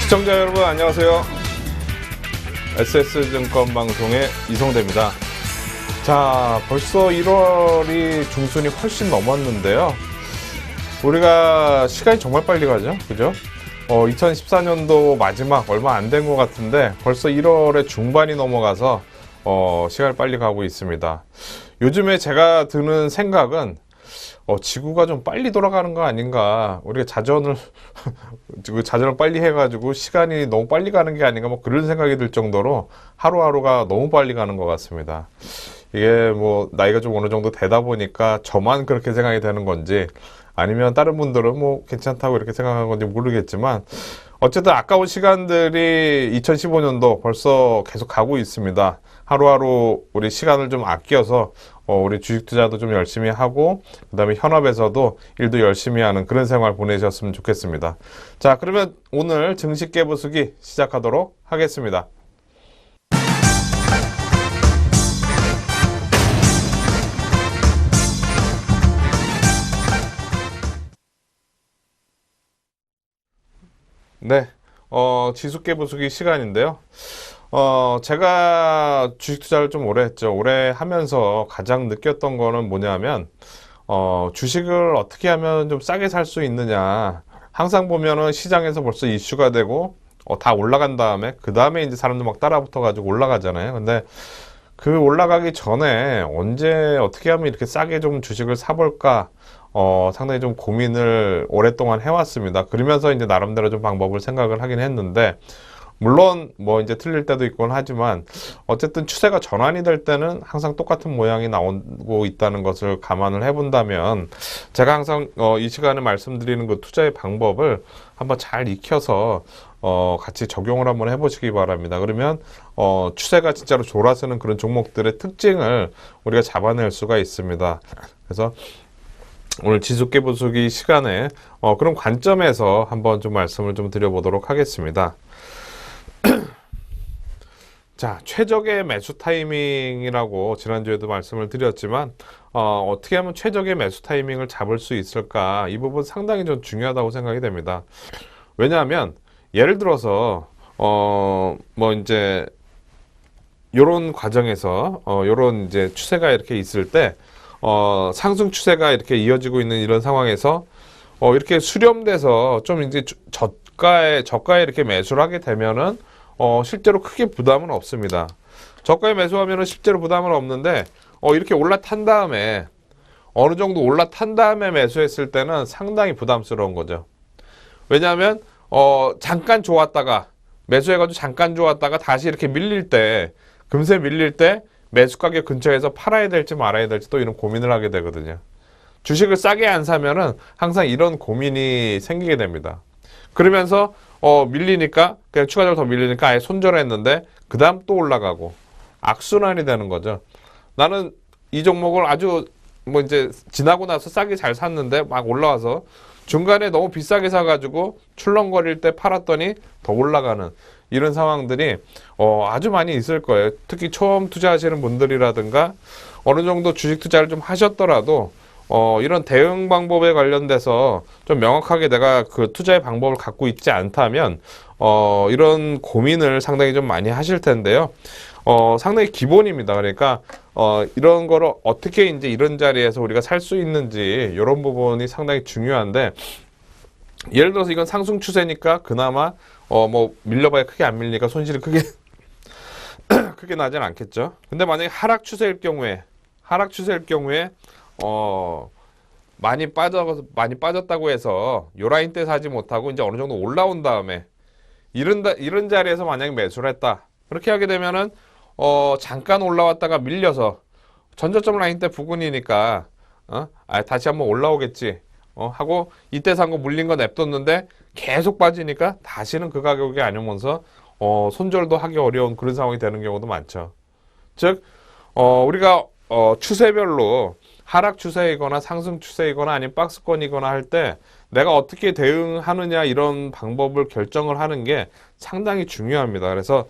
시청자 여러분 안녕하세요. SS증권 방송의 이성대입니다. 자, 벌써 1월이 중순이 훨씬 넘었는데요. 우리가 시간이 정말 빨리 가죠, 그죠? 2014년도 마지막 얼마 안 된 것 같은데 벌써 1월의 중반이 넘어가서 시간이 빨리 가고 있습니다. 요즘에 제가 드는 생각은 지구가 좀 빨리 돌아가는 거 아닌가. 우리가 자전을 빨리 해가지고 시간이 너무 빨리 가는 게 아닌가. 뭐 그런 생각이 들 정도로 하루하루가 너무 빨리 가는 것 같습니다. 이게 뭐 나이가 좀 어느 정도 되다 보니까 저만 그렇게 생각이 되는 건지 아니면 다른 분들은 뭐 괜찮다고 이렇게 생각하는 건지 모르겠지만 어쨌든 아까운 시간들이 2015년도 벌써 계속 가고 있습니다. 하루하루 우리 시간을 좀 아껴서 우리 주식 투자도 좀 열심히 하고 그 다음에 현업에서도 일도 열심히 하는 그런 생활 보내셨으면 좋겠습니다. 자, 그러면 오늘 증시 깨부수기 시작하도록 하겠습니다. 네, 지수 깨부수기 시간인데요. 제가 주식 투자를 좀 오래 했죠. 오래 하면서 가장 느꼈던 거는 뭐냐면, 주식을 어떻게 하면 좀 싸게 살 수 있느냐. 항상 보면은 시장에서 벌써 이슈가 되고, 다 올라간 다음에, 그 다음에 이제 사람들 막 따라붙어가지고 올라가잖아요. 근데 그 올라가기 전에 언제 어떻게 하면 이렇게 싸게 좀 주식을 사볼까? 상당히 좀 고민을 오랫동안 해왔습니다. 그러면서 이제 나름대로 좀 방법을 생각을 하긴 했는데, 물론 뭐 이제 틀릴 때도 있곤 하지만 어쨌든 추세가 전환이 될 때는 항상 똑같은 모양이 나오고 있다는 것을 감안을 해본다면 제가 항상 이 시간에 말씀드리는 그 투자의 방법을 한번 잘 익혀서 같이 적용을 한번 해보시기 바랍니다. 그러면 추세가 진짜로 졸아서는 그런 종목들의 특징을 우리가 잡아낼 수가 있습니다. 그래서 오늘 지수 깨부수기 시간에 그런 관점에서 한번 좀 말씀을 좀 드려보도록 하겠습니다. 자, 최적의 매수 타이밍이라고 지난주에도 말씀을 드렸지만 어떻게 하면 최적의 매수 타이밍을 잡을 수 있을까? 이 부분 상당히 좀 중요하다고 생각이 됩니다. 왜냐하면 예를 들어서 뭐 이제 요런 과정에서 요런 이제 추세가 이렇게 있을 때 상승 추세가 이렇게 이어지고 있는 이런 상황에서 이렇게 수렴돼서 좀 이제 저가에 이렇게 매수를 하게 되면은 실제로 크게 부담은 없습니다. 저가에 매수하면은 실제로 부담은 없는데 이렇게 올라탄 다음에 어느 정도 올라탄 다음에 매수했을 때는 상당히 부담스러운 거죠. 왜냐하면 잠깐 좋았다가 매수해가지고 잠깐 좋았다가 다시 이렇게 밀릴 때 금세 밀릴 때 매수 가격 근처에서 팔아야 될지 말아야 될지 또 이런 고민을 하게 되거든요. 주식을 싸게 안 사면은 항상 이런 고민이 생기게 됩니다. 그러면서 밀리니까 그냥 추가적으로 더 밀리니까 아예 손절했는데 그 다음 또 올라가고 악순환이 되는 거죠. 나는 이 종목을 아주 뭐 이제 지나고 나서 싸게 잘 샀는데 막 올라와서 중간에 너무 비싸게 사가지고 출렁거릴 때 팔았더니 더 올라가는 이런 상황들이 아주 많이 있을 거예요. 특히 처음 투자하시는 분들이라든가 어느 정도 주식 투자를 좀 하셨더라도 이런 대응 방법에 관련돼서 좀 명확하게 내가 그 투자의 방법을 갖고 있지 않다면 이런 고민을 상당히 좀 많이 하실 텐데요. 상당히 기본입니다. 그러니까 이런 거를 어떻게 이제 이런 자리에서 우리가 살 수 있는지 이런 부분이 상당히 중요한데 예를 들어서 이건 상승 추세니까 그나마 뭐 밀려봐야 크게 안 밀리니까 손실이 크게 크게 나진 않겠죠. 근데 만약에 하락 추세일 경우에 많이 빠졌다고 해서 요 라인 때 사지 못하고 이제 어느 정도 올라온 다음에 이런 자리에서 만약에 매수를 했다. 그렇게 하게 되면은 잠깐 올라왔다가 밀려서 전저점 라인 때 부근이니까 다시 한번 올라오겠지. 하고 이때 산 거 물린 거 냅뒀는데 계속 빠지니까 다시는 그 가격이 아니면서 손절도 하기 어려운 그런 상황이 되는 경우도 많죠. 즉 우리가 추세별로 하락 추세이거나 상승 추세이거나 아니면 박스권이거나 할 때 내가 어떻게 대응하느냐 이런 방법을 결정을 하는 게 상당히 중요합니다. 그래서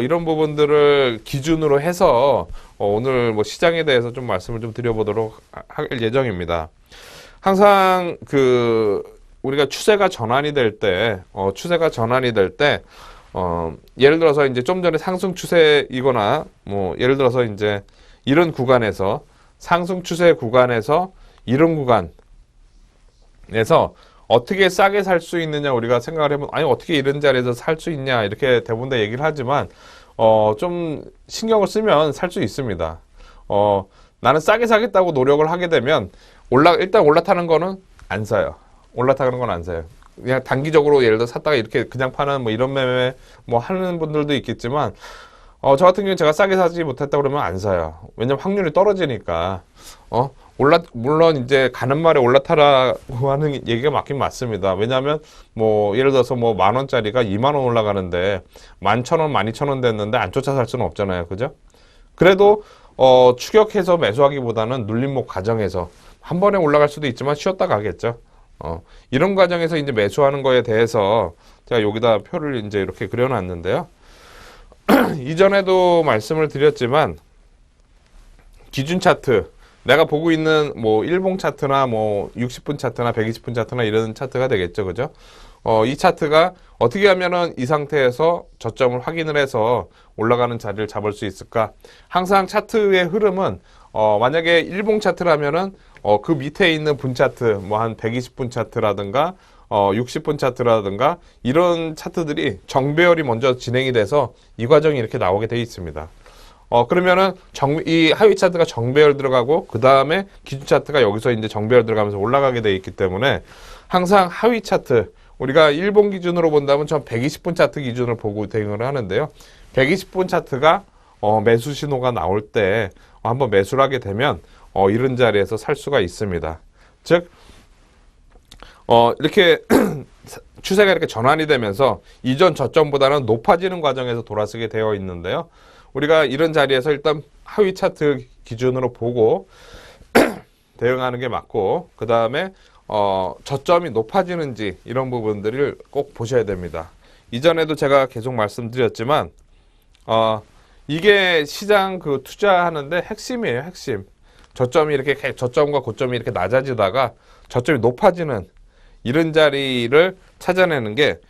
이런 부분들을 기준으로 해서 오늘 뭐 시장에 대해서 좀 말씀을 좀 드려보도록 할 예정입니다. 항상 우리가 추세가 전환이 될 때, 예를 들어서 이제 좀 전에 상승 추세이거나, 뭐, 예를 들어서 이제 이런 구간에서, 상승 추세 구간에서 이런 구간에서 어떻게 싸게 살 수 있느냐 우리가 생각을 해보면, 아니, 어떻게 이런 자리에서 살 수 있냐, 이렇게 대부분 다 얘기를 하지만, 좀 신경을 쓰면 살 수 있습니다. 나는 싸게 사겠다고 노력을 하게 되면, 일단 올라타는 거는 안 사요. 올라타는 건 안 사요. 그냥 단기적으로 예를 들어 샀다가 이렇게 그냥 파는 뭐 이런 매매 뭐 하는 분들도 있겠지만, 저 같은 경우는 제가 싸게 사지 못했다 그러면 안 사요. 왜냐면 확률이 떨어지니까. 물론 이제 가는 말에 올라타라고 하는 얘기가 맞긴 맞습니다. 왜냐하면 뭐 예를 들어서 뭐 10,000원짜리가 20,000원 올라가는데 11,000원, 12,000원 됐는데 안 쫓아 살 수는 없잖아요. 그죠? 그래도 추격해서 매수하기보다는 눌림목 과정에서 한 번에 올라갈 수도 있지만 쉬었다 가겠죠. 이런 과정에서 이제 매수하는 거에 대해서 제가 여기다 표를 이제 이렇게 그려놨는데요. 이전에도 말씀을 드렸지만 기준 차트 내가 보고 있는 뭐 일봉 차트나 뭐 60분 차트나 120분 차트나 이런 차트가 되겠죠. 그죠? 이 차트가 어떻게 하면은 이 상태에서 저점을 확인을 해서 올라가는 자리를 잡을 수 있을까? 항상 차트의 흐름은 만약에 일봉 차트라면은 그 밑에 있는 분 차트 뭐 한 120분 차트라든가 60분 차트라든가 이런 차트들이 정배열이 먼저 진행이 돼서 이 과정이 이렇게 나오게 돼 있습니다. 그러면은 이 하위 차트가 정배열 들어가고 그 다음에 기준 차트가 여기서 이제 정배열 들어가면서 올라가게 돼 있기 때문에 항상 하위 차트 우리가 일본 기준으로 본다면 전 120분 차트 기준을 보고 대응을 하는데요. 120분 차트가 매수 신호가 나올 때 한번 매수를 하게 되면 이런 자리에서 살 수가 있습니다. 즉 이렇게 추세가 이렇게 전환이 되면서 이전 저점보다는 높아지는 과정에서 돌아서게 되어 있는데요. 우리가 이런 자리에서 일단 하위 차트 기준으로 보고 대응하는 게 맞고 그 다음에 저점이 높아지는지 이런 부분들을 꼭 보셔야 됩니다. 이전에도 제가 계속 말씀드렸지만 이게 시장 그 투자하는데 핵심이에요. 핵심. 저점과 고점이 이렇게 낮아지다가 저점이 높아지는 이런 자리를 찾아내는 게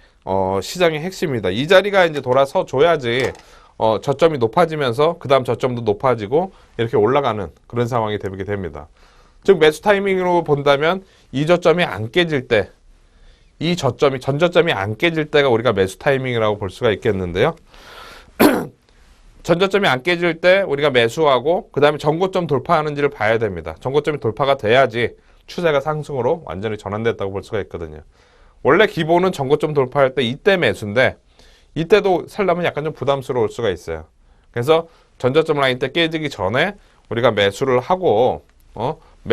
시장의 핵심입니다. 이 자리가 이제 돌아서 줘야지 저점이 높아지면서 그 다음 저점도 높아지고 이렇게 올라가는 그런 상황이 되게 됩니다. 즉 매수 타이밍으로 본다면 이 저점이 안 깨질 때 이 저점이 전 저점이 안 깨질 때가 우리가 매수 타이밍이라고 볼 수가 있겠는데요. 전 저점이 안 깨질 때 우리가 매수하고 그 다음에 전고점 돌파하는지를 봐야 됩니다. 전고점이 돌파가 돼야지 추세가 상승으로 완전히 전환됐다고 볼 수가 있거든요. 원래 기본은 전고점 돌파할 때 이때 매수인데 이때도 살려면 약간 좀 부담스러울 수가 있어요. 그래서 전저점 라인 때 깨지기 전에 우리가 매수를 하고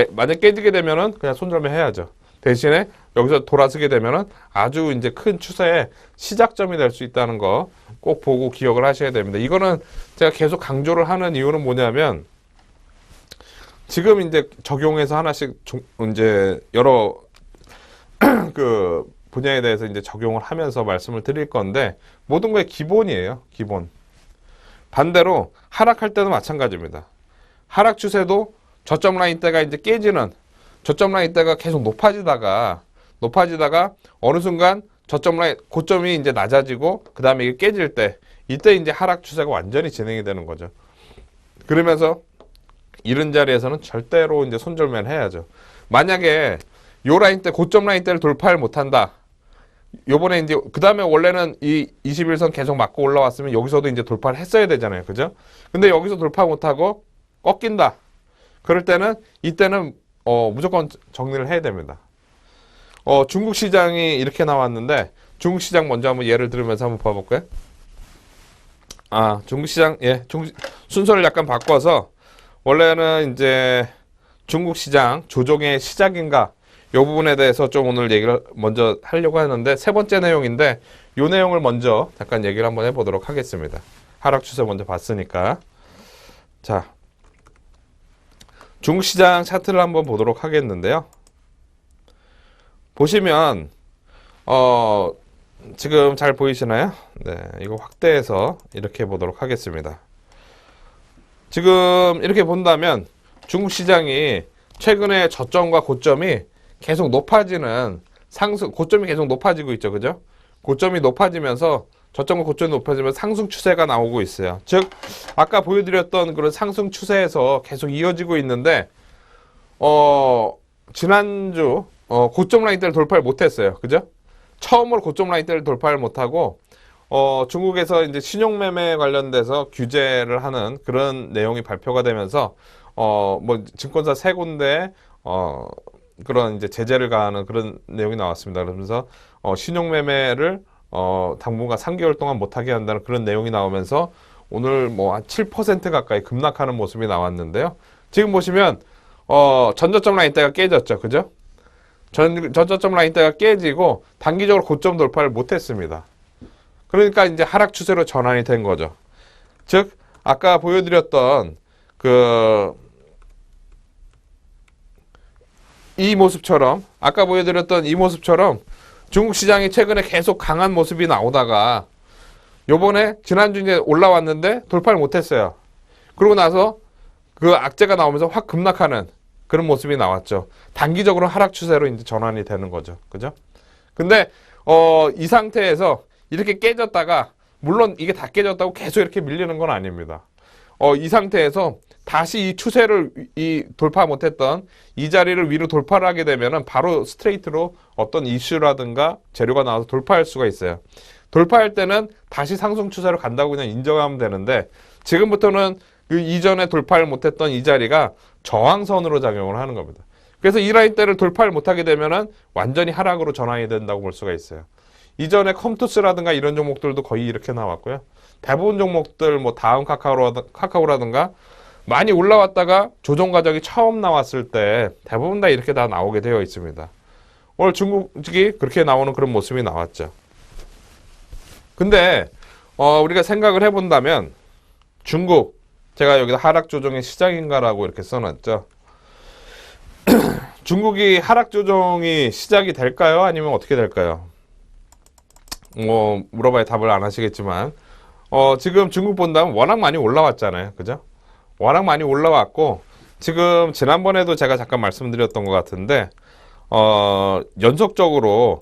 만약 깨지게 되면은 그냥 손절매 해야죠. 대신에 여기서 돌아서게 되면은 아주 이제 큰 추세의 시작점이 될 수 있다는 거 꼭 보고 기억을 하셔야 됩니다. 이거는 제가 계속 강조를 하는 이유는 뭐냐면 지금 이제 적용해서 하나씩 이제 여러 그 분야에 대해서 이제 적용을 하면서 말씀을 드릴 건데 모든 거의 기본이에요. 기본. 반대로 하락할 때도 마찬가지입니다. 하락 추세도 저점 라인 때가 이제 깨지는 저점 라인 때가 계속 높아지다가 어느 순간 저점 라인 고점이 이제 낮아지고 그 다음에 이게 깨질 때 이때 이제 하락 추세가 완전히 진행이 되는 거죠. 그러면서 이런 자리에서는 절대로 이제 손절만 해야죠. 만약에 요 라인 때 고점 라인 때를 돌파를 못한다. 요번에 이제 그 다음에 원래는 이 21선 계속 맞고 올라왔으면 여기서도 이제 돌파를 했어야 되잖아요. 그죠? 근데 여기서 돌파 못하고 꺾인다. 그럴 때는 이때는 무조건 정리를 해야 됩니다. 중국 시장이 이렇게 나왔는데 중국 시장 먼저 한번 예를 들으면서 한번 봐볼까요? 중국 시장 순서를 약간 바꿔서 원래는 이제 중국 시장 조정의 시작인가 이 부분에 대해서 좀 오늘 얘기를 먼저 하려고 하는데 세 번째 내용인데 이 내용을 먼저 잠깐 얘기를 한번 해보도록 하겠습니다. 하락 추세 먼저 봤으니까. 자, 중국 시장 차트를 한번 보도록 하겠는데요. 보시면 지금 잘 보이시나요? 네, 이거 확대해서 이렇게 보도록 하겠습니다. 지금 이렇게 본다면 중국 시장이 최근에 저점과 고점이 계속 높아지는 고점이 계속 높아지고 있죠. 그죠? 고점이 높아지면서 저점과 고점이 높아지면 상승 추세가 나오고 있어요. 즉, 아까 보여드렸던 그런 상승 추세에서 계속 이어지고 있는데, 지난주, 고점 라인대를 돌파를 못했어요. 그죠? 처음으로 고점 라인대를 돌파를 못하고, 중국에서 이제 신용매매 관련돼서 규제를 하는 그런 내용이 발표가 되면서, 뭐, 증권사 세 군데, 그런 이제 제재를 가하는 그런 내용이 나왔습니다. 그러면서, 신용매매를, 당분간 3개월 동안 못하게 한다는 그런 내용이 나오면서, 오늘 뭐, 한 7% 가까이 급락하는 모습이 나왔는데요. 지금 보시면, 전저점 라인대가 깨졌죠. 그죠? 전저점 라인대가 깨지고, 단기적으로 고점 돌파를 못했습니다. 그러니까 이제 하락 추세로 전환이 된 거죠. 즉, 아까 보여드렸던 이 모습처럼 중국 시장이 최근에 계속 강한 모습이 나오다가 요번에 지난주 이제 올라왔는데 돌파를 못했어요. 그러고 나서 그 악재가 나오면서 확 급락하는 그런 모습이 나왔죠. 단기적으로 하락 추세로 이제 전환이 되는 거죠. 그죠? 근데 이 상태에서 이렇게 깨졌다가, 물론 이게 다 깨졌다고 계속 이렇게 밀리는 건 아닙니다. 이 상태에서 다시 이 추세를 돌파 못했던 이 자리를 위로 돌파를 하게 되면은 바로 스트레이트로 어떤 이슈라든가 재료가 나와서 돌파할 수가 있어요. 돌파할 때는 다시 상승 추세로 간다고 그냥 인정하면 되는데, 지금부터는 그 이전에 돌파를 못했던 이 자리가 저항선으로 작용을 하는 겁니다. 그래서 이 라인대를 돌파를 못하게 되면은 완전히 하락으로 전환이 된다고 볼 수가 있어요. 이전에 컴투스라든가 이런 종목들도 거의 이렇게 나왔고요. 대부분 종목들 뭐 다음 카카오라든가 많이 올라왔다가 조정 과정이 처음 나왔을 때 대부분 다 이렇게 다 나오게 되어 있습니다. 오늘 중국이 그렇게 나오는 그런 모습이 나왔죠. 근데 우리가 생각을 해본다면 중국, 제가 여기다 하락 조정의 시작인가라고 이렇게 써놨죠. 중국이 하락 조정이 시작이 될까요? 아니면 어떻게 될까요? 물어봐야 답을 안 하시겠지만, 지금 중국 본다면 워낙 많이 올라왔잖아요. 그죠? 워낙 많이 올라왔고, 지금 지난번에도 제가 잠깐 말씀드렸던 것 같은데, 연속적으로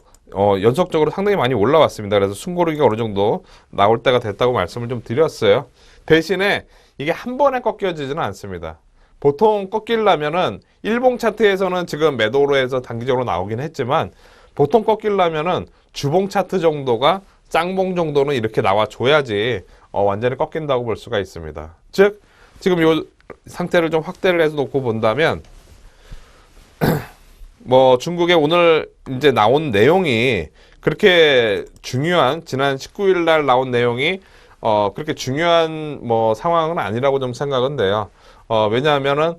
상당히 많이 올라왔습니다. 그래서 숨고르기가 어느 정도 나올 때가 됐다고 말씀을 좀 드렸어요. 대신에 이게 한 번에 꺾여지지는 않습니다. 보통 꺾이려면은 일봉 차트에서는 지금 매도로 해서 단기적으로 나오긴 했지만, 보통 꺾이려면은 주봉 차트 정도가 쌍봉 정도는 이렇게 나와줘야지 완전히 꺾인다고 볼 수가 있습니다. 즉, 지금 이 상태를 좀 확대를 해서 놓고 본다면, 뭐 중국의 오늘 이제 나온 내용이 그렇게 중요한, 지난 19일 날 나온 내용이 그렇게 중요한 뭐 상황은 아니라고 좀 생각은 돼요. 왜냐하면은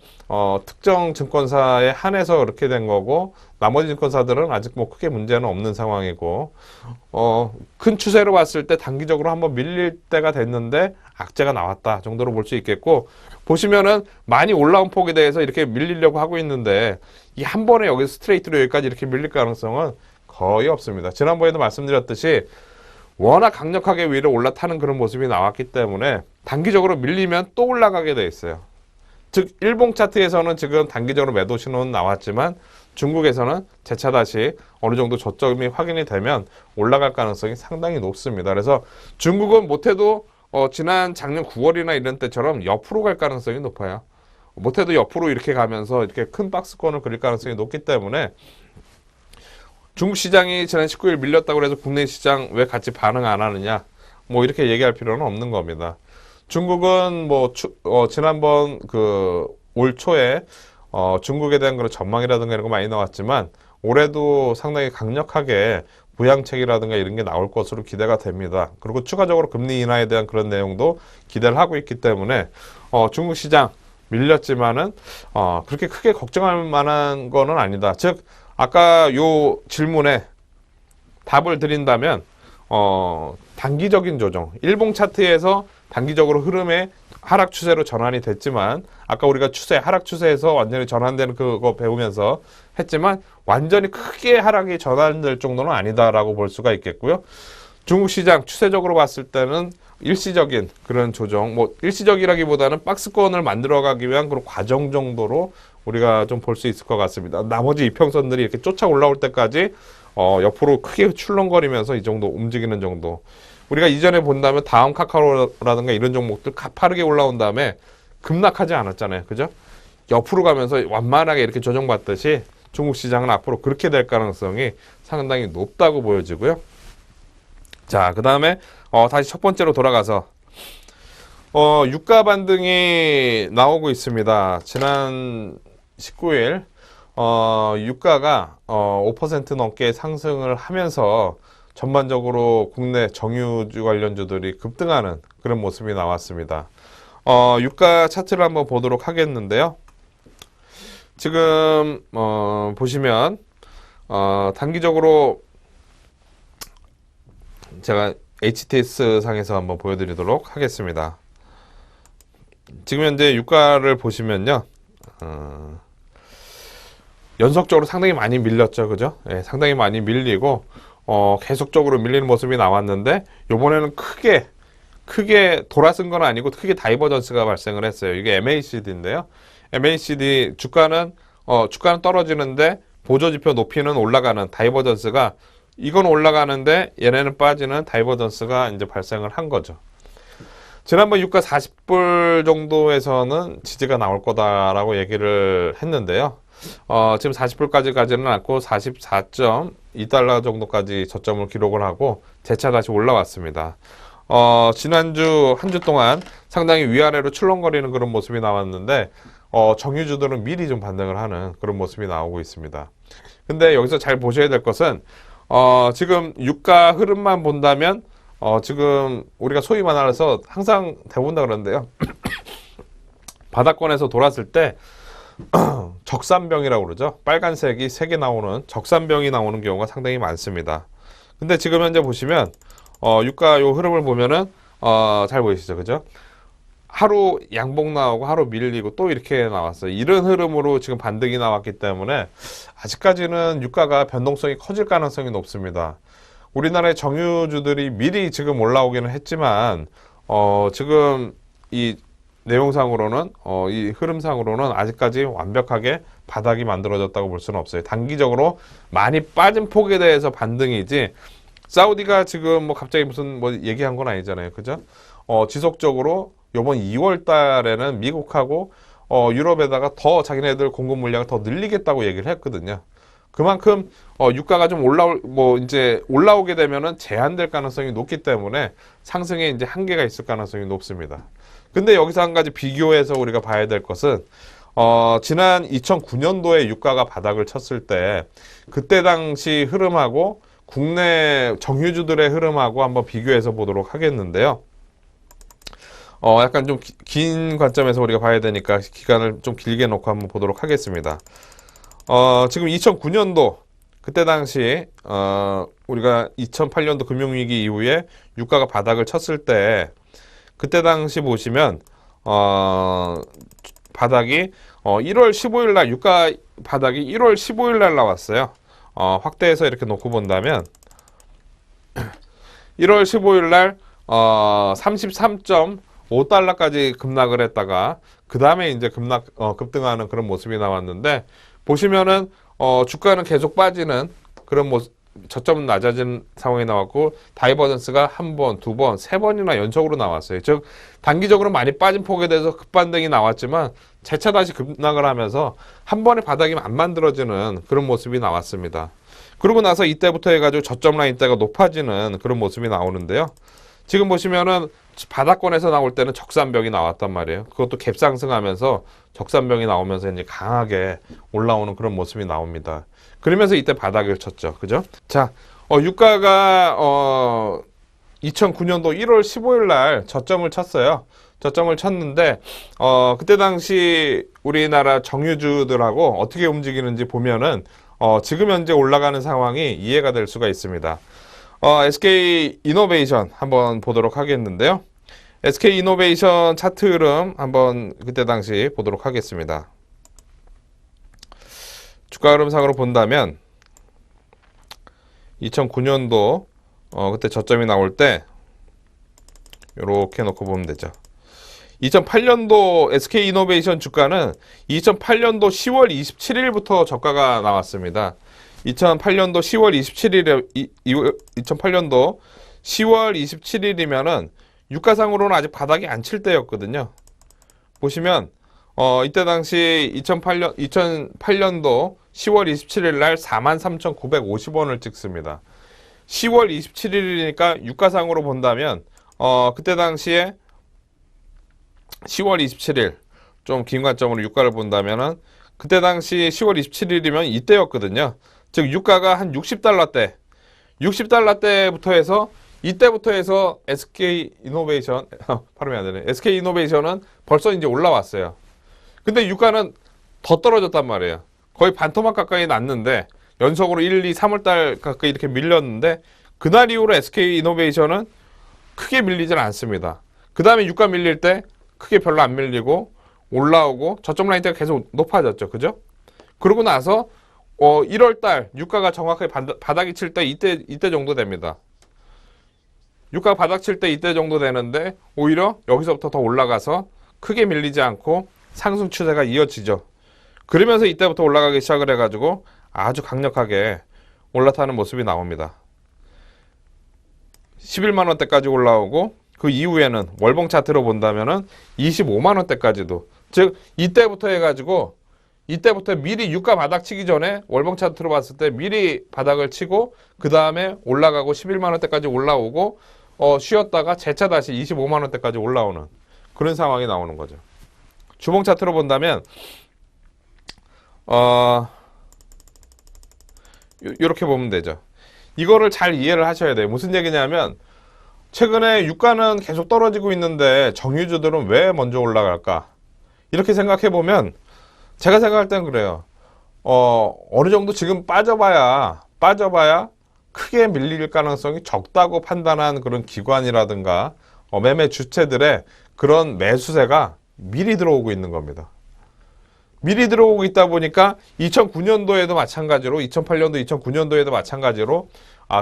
특정 증권사에 한해서 그렇게 된 거고, 나머지 증권사들은 아직 뭐 크게 문제는 없는 상황이고, 큰 추세로 봤을 때 단기적으로 한번 밀릴 때가 됐는데 악재가 나왔다 정도로 볼 수 있겠고, 보시면은 많이 올라온 폭에 대해서 이렇게 밀리려고 하고 있는데 이 한 번에 여기서 스트레이트로 여기까지 이렇게 밀릴 가능성은 거의 없습니다. 지난번에도 말씀드렸듯이 워낙 강력하게 위로 올라타는 그런 모습이 나왔기 때문에 단기적으로 밀리면 또 올라가게 돼 있어요. 즉, 일봉 차트에서는 지금 단기적으로 매도 신호는 나왔지만 중국에서는 재차 다시 어느 정도 저점이 확인이 되면 올라갈 가능성이 상당히 높습니다. 그래서 중국은 못해도 지난 작년 9월이나 이런 때처럼 옆으로 갈 가능성이 높아요. 못해도 옆으로 이렇게 가면서 이렇게 큰 박스권을 그릴 가능성이 높기 때문에, 중국 시장이 지난 19일 밀렸다고 해서 국내 시장 왜 같이 반응 안 하느냐, 뭐 이렇게 얘기할 필요는 없는 겁니다. 중국은 뭐 지난번 올 초에 중국에 대한 그런 전망이라든가 이런 거 많이 나왔지만, 올해도 상당히 강력하게 부양책이라든가 이런 게 나올 것으로 기대가 됩니다. 그리고 추가적으로 금리 인하에 대한 그런 내용도 기대를 하고 있기 때문에 중국 시장 밀렸지만은 그렇게 크게 걱정할 만한 거는 아니다. 즉, 아까 요 질문에 답을 드린다면 단기적인 조정, 일봉 차트에서 단기적으로 흐름의 하락 추세로 전환이 됐지만, 아까 우리가 하락 추세에서 완전히 전환되는 그거 배우면서 했지만 완전히 크게 하락이 전환될 정도는 아니다라고 볼 수가 있겠고요. 중국 시장 추세적으로 봤을 때는 일시적인 그런 조정, 뭐 일시적이라기보다는 박스권을 만들어가기 위한 그런 과정 정도로 우리가 좀 볼 수 있을 것 같습니다. 나머지 이평선들이 이렇게 쫓아 올라올 때까지 옆으로 크게 출렁거리면서 이 정도 움직이는 정도. 우리가 이전에 본다면 다음 카카오라든가 이런 종목들 가파르게 올라온 다음에 급락하지 않았잖아요. 그죠? 옆으로 가면서 완만하게 이렇게 조정받듯이 중국 시장은 앞으로 그렇게 될 가능성이 상당히 높다고 보여지고요. 자, 그 다음에 다시 첫 번째로 돌아가서 유가 반등이 나오고 있습니다. 지난 19일 유가가 5% 넘게 상승을 하면서 전반적으로 국내 정유주 관련주들이 급등하는 그런 모습이 나왔습니다. 유가 차트를 한번 보도록 하겠는데요. 지금 보시면 단기적으로 제가 HTS 상에서 한번 보여드리도록 하겠습니다. 지금 현재 유가를 보시면요, 연속적으로 상당히 많이 밀렸죠, 그죠? 예, 상당히 많이 밀리고 계속적으로 밀리는 모습이 나왔는데 요번에는 크게 돌아선 건 아니고 크게 다이버전스가 발생을 했어요. 이게 MACD인데요. MACD 주가는 떨어지는데 보조지표 높이는 올라가는 다이버전스가, 이건 올라가는데 얘네는 빠지는 다이버전스가 이제 발생을 한 거죠. 지난번 유가 40불 정도에서는 지지가 나올 거다라고 얘기를 했는데요. 지금 40불까지 가지는 않고 44.2달러 정도까지 저점을 기록을 하고 재차 다시 올라왔습니다. 지난주 한 주 동안 상당히 위아래로 출렁거리는 그런 모습이 나왔는데 정유주들은 미리 좀 반등을 하는 그런 모습이 나오고 있습니다. 근데 여기서 잘 보셔야 될 것은 지금 유가 흐름만 본다면 지금 우리가 소위 말해서 항상 대본다 그러는데요. 바닥권에서 돌았을 때 적산병이라고 그러죠. 빨간색이 3개 나오는 적산병이 나오는 경우가 상당히 많습니다. 근데 지금 현재 보시면 유가 요 흐름을 보면은 잘 보이시죠, 그죠? 하루 양봉 나오고 하루 밀리고 또 이렇게 나왔어요. 이런 흐름으로 지금 반등이 나왔기 때문에 아직까지는 유가가 변동성이 커질 가능성이 높습니다. 우리나라의 정유주들이 미리 지금 올라오기는 했지만 지금 이 내용상으로는 이 흐름상으로는 아직까지 완벽하게 바닥이 만들어졌다고 볼 수는 없어요. 단기적으로 많이 빠진 폭에 대해서 반등이지, 사우디가 지금 뭐 갑자기 무슨 뭐 얘기한 건 아니잖아요. 그죠? 지속적으로 요번 2월 달에는 미국하고 유럽에다가 더 자기네들 공급 물량을 더 늘리겠다고 얘기를 했거든요. 그만큼 유가가 좀 이제 올라오게 되면은 제한될 가능성이 높기 때문에 상승에 이제 한계가 있을 가능성이 높습니다. 근데 여기서 한 가지 비교해서 우리가 봐야 될 것은 지난 2009년도에 유가가 바닥을 쳤을 때 그때 당시 흐름하고 국내 정유주들의 흐름하고 한번 비교해서 보도록 하겠는데요. 약간 좀 긴 관점에서 우리가 봐야 되니까 기간을 좀 길게 놓고 한번 보도록 하겠습니다. 지금 2009년도 그때 당시 우리가 2008년도 금융위기 이후에 유가가 바닥을 쳤을 때 그때 당시 보시면 바닥이 1월 15일 날 유가 바닥이 1월 15일 날 나왔어요. 확대해서 이렇게 놓고 본다면 1월 15일 날 33.5달러까지 급락을 했다가 그 다음에 이제 급등하는 그런 모습이 나왔는데, 보시면은 주가는 계속 빠지는 그런 모습, 저점은 낮아진 상황이 나왔고 다이버전스가 한 번, 두 번, 세 번이나 연속으로 나왔어요. 즉 단기적으로 많이 빠진 폭에 대해서 급반등이 나왔지만 재차 다시 급락을 하면서 한 번에 바닥이 안 만들어지는 그런 모습이 나왔습니다. 그러고 나서 이때부터 해가지고 저점 라인대가 높아지는 그런 모습이 나오는데요. 지금 보시면은 바닥권에서 나올 때는 적산병이 나왔단 말이에요. 그것도 갭상승하면서 적산병이 나오면서 이제 강하게 올라오는 그런 모습이 나옵니다. 그러면서 이때 바닥을 쳤죠. 그죠? 자, 유가가 2009년도 1월 15일 날 저점을 쳤어요. 저점을 쳤는데 그때 당시 우리나라 정유주들하고 어떻게 움직이는지 보면은 지금 현재 올라가는 상황이 이해가 될 수가 있습니다. SK이노베이션 한번 보도록 하겠는데요. SK이노베이션 차트 흐름 한번 그때 당시 보도록 하겠습니다. 주가 흐름상으로 본다면 2009년도 그때 저점이 나올 때 이렇게 놓고 보면 되죠. 2008년도 SK이노베이션 주가는 2008년도 10월 27일부터 저가가 나왔습니다. 2008년도 10월 27일에 2008년도 10월 27일이면은 유가상으로는 아직 바닥이 안 칠 때였거든요. 보시면 이때 당시 2008년도 10월 27일 날 43,950원을 찍습니다. 10월 27일이니까 유가상으로 본다면 그때 당시에 10월 27일 좀 긴 관점으로 유가를 본다면은 그때 당시 10월 27일이면 이때였거든요. 즉 유가가 한 60달러 때부터 해서 이때부터 해서 SK이노베이션 발음이 안 되네. SK이노베이션은 벌써 이제 올라왔어요. 근데 유가는 더 떨어졌단 말이에요. 거의 반토막 가까이 났는데 연속으로 1, 2, 3월 달 가까이 이렇게 밀렸는데 그날 이후로 SK이노베이션은 크게 밀리질 않습니다. 그 다음에 유가 밀릴 때 크게 별로 안 밀리고 올라오고 저점 라인 때가 계속 높아졌죠. 그죠? 그러고 나서 1월 달 유가가 정확하게 바닥이 칠 때 이때 정도 됩니다. 유가가 바닥 칠 때 이때 정도 되는데 오히려 여기서부터 더 올라가서 크게 밀리지 않고 상승 추세가 이어지죠. 그러면서 이때부터 올라가기 시작을 해가지고 아주 강력하게 올라타는 모습이 나옵니다. 11만 원대까지 올라오고 그 이후에는 월봉 차트로 본다면은 25만 원대까지도, 즉 이때부터 해가지고 이때부터 미리 유가 바닥 치기 전에 월봉 차트로 봤을 때 미리 바닥을 치고 그 다음에 올라가고 11만 원대까지 올라오고 쉬었다가 재차 다시 25만 원대까지 올라오는 그런 상황이 나오는 거죠. 주봉 차트로 본다면 이렇게 보면 되죠. 이거를 잘 이해를 하셔야 돼요. 무슨 얘기냐면 최근에 유가는 계속 떨어지고 있는데 정유주들은 왜 먼저 올라갈까? 이렇게 생각해 보면 제가 생각할 땐 그래요. 어느 정도 지금 빠져봐야 크게 밀릴 가능성이 적다고 판단한 그런 기관이라든가 매매 주체들의 그런 매수세가 미리 들어오고 있는 겁니다. 미리 들어오고 있다 보니까 2009년도에도 마찬가지로 2008년도, 2009년도에도 마찬가지로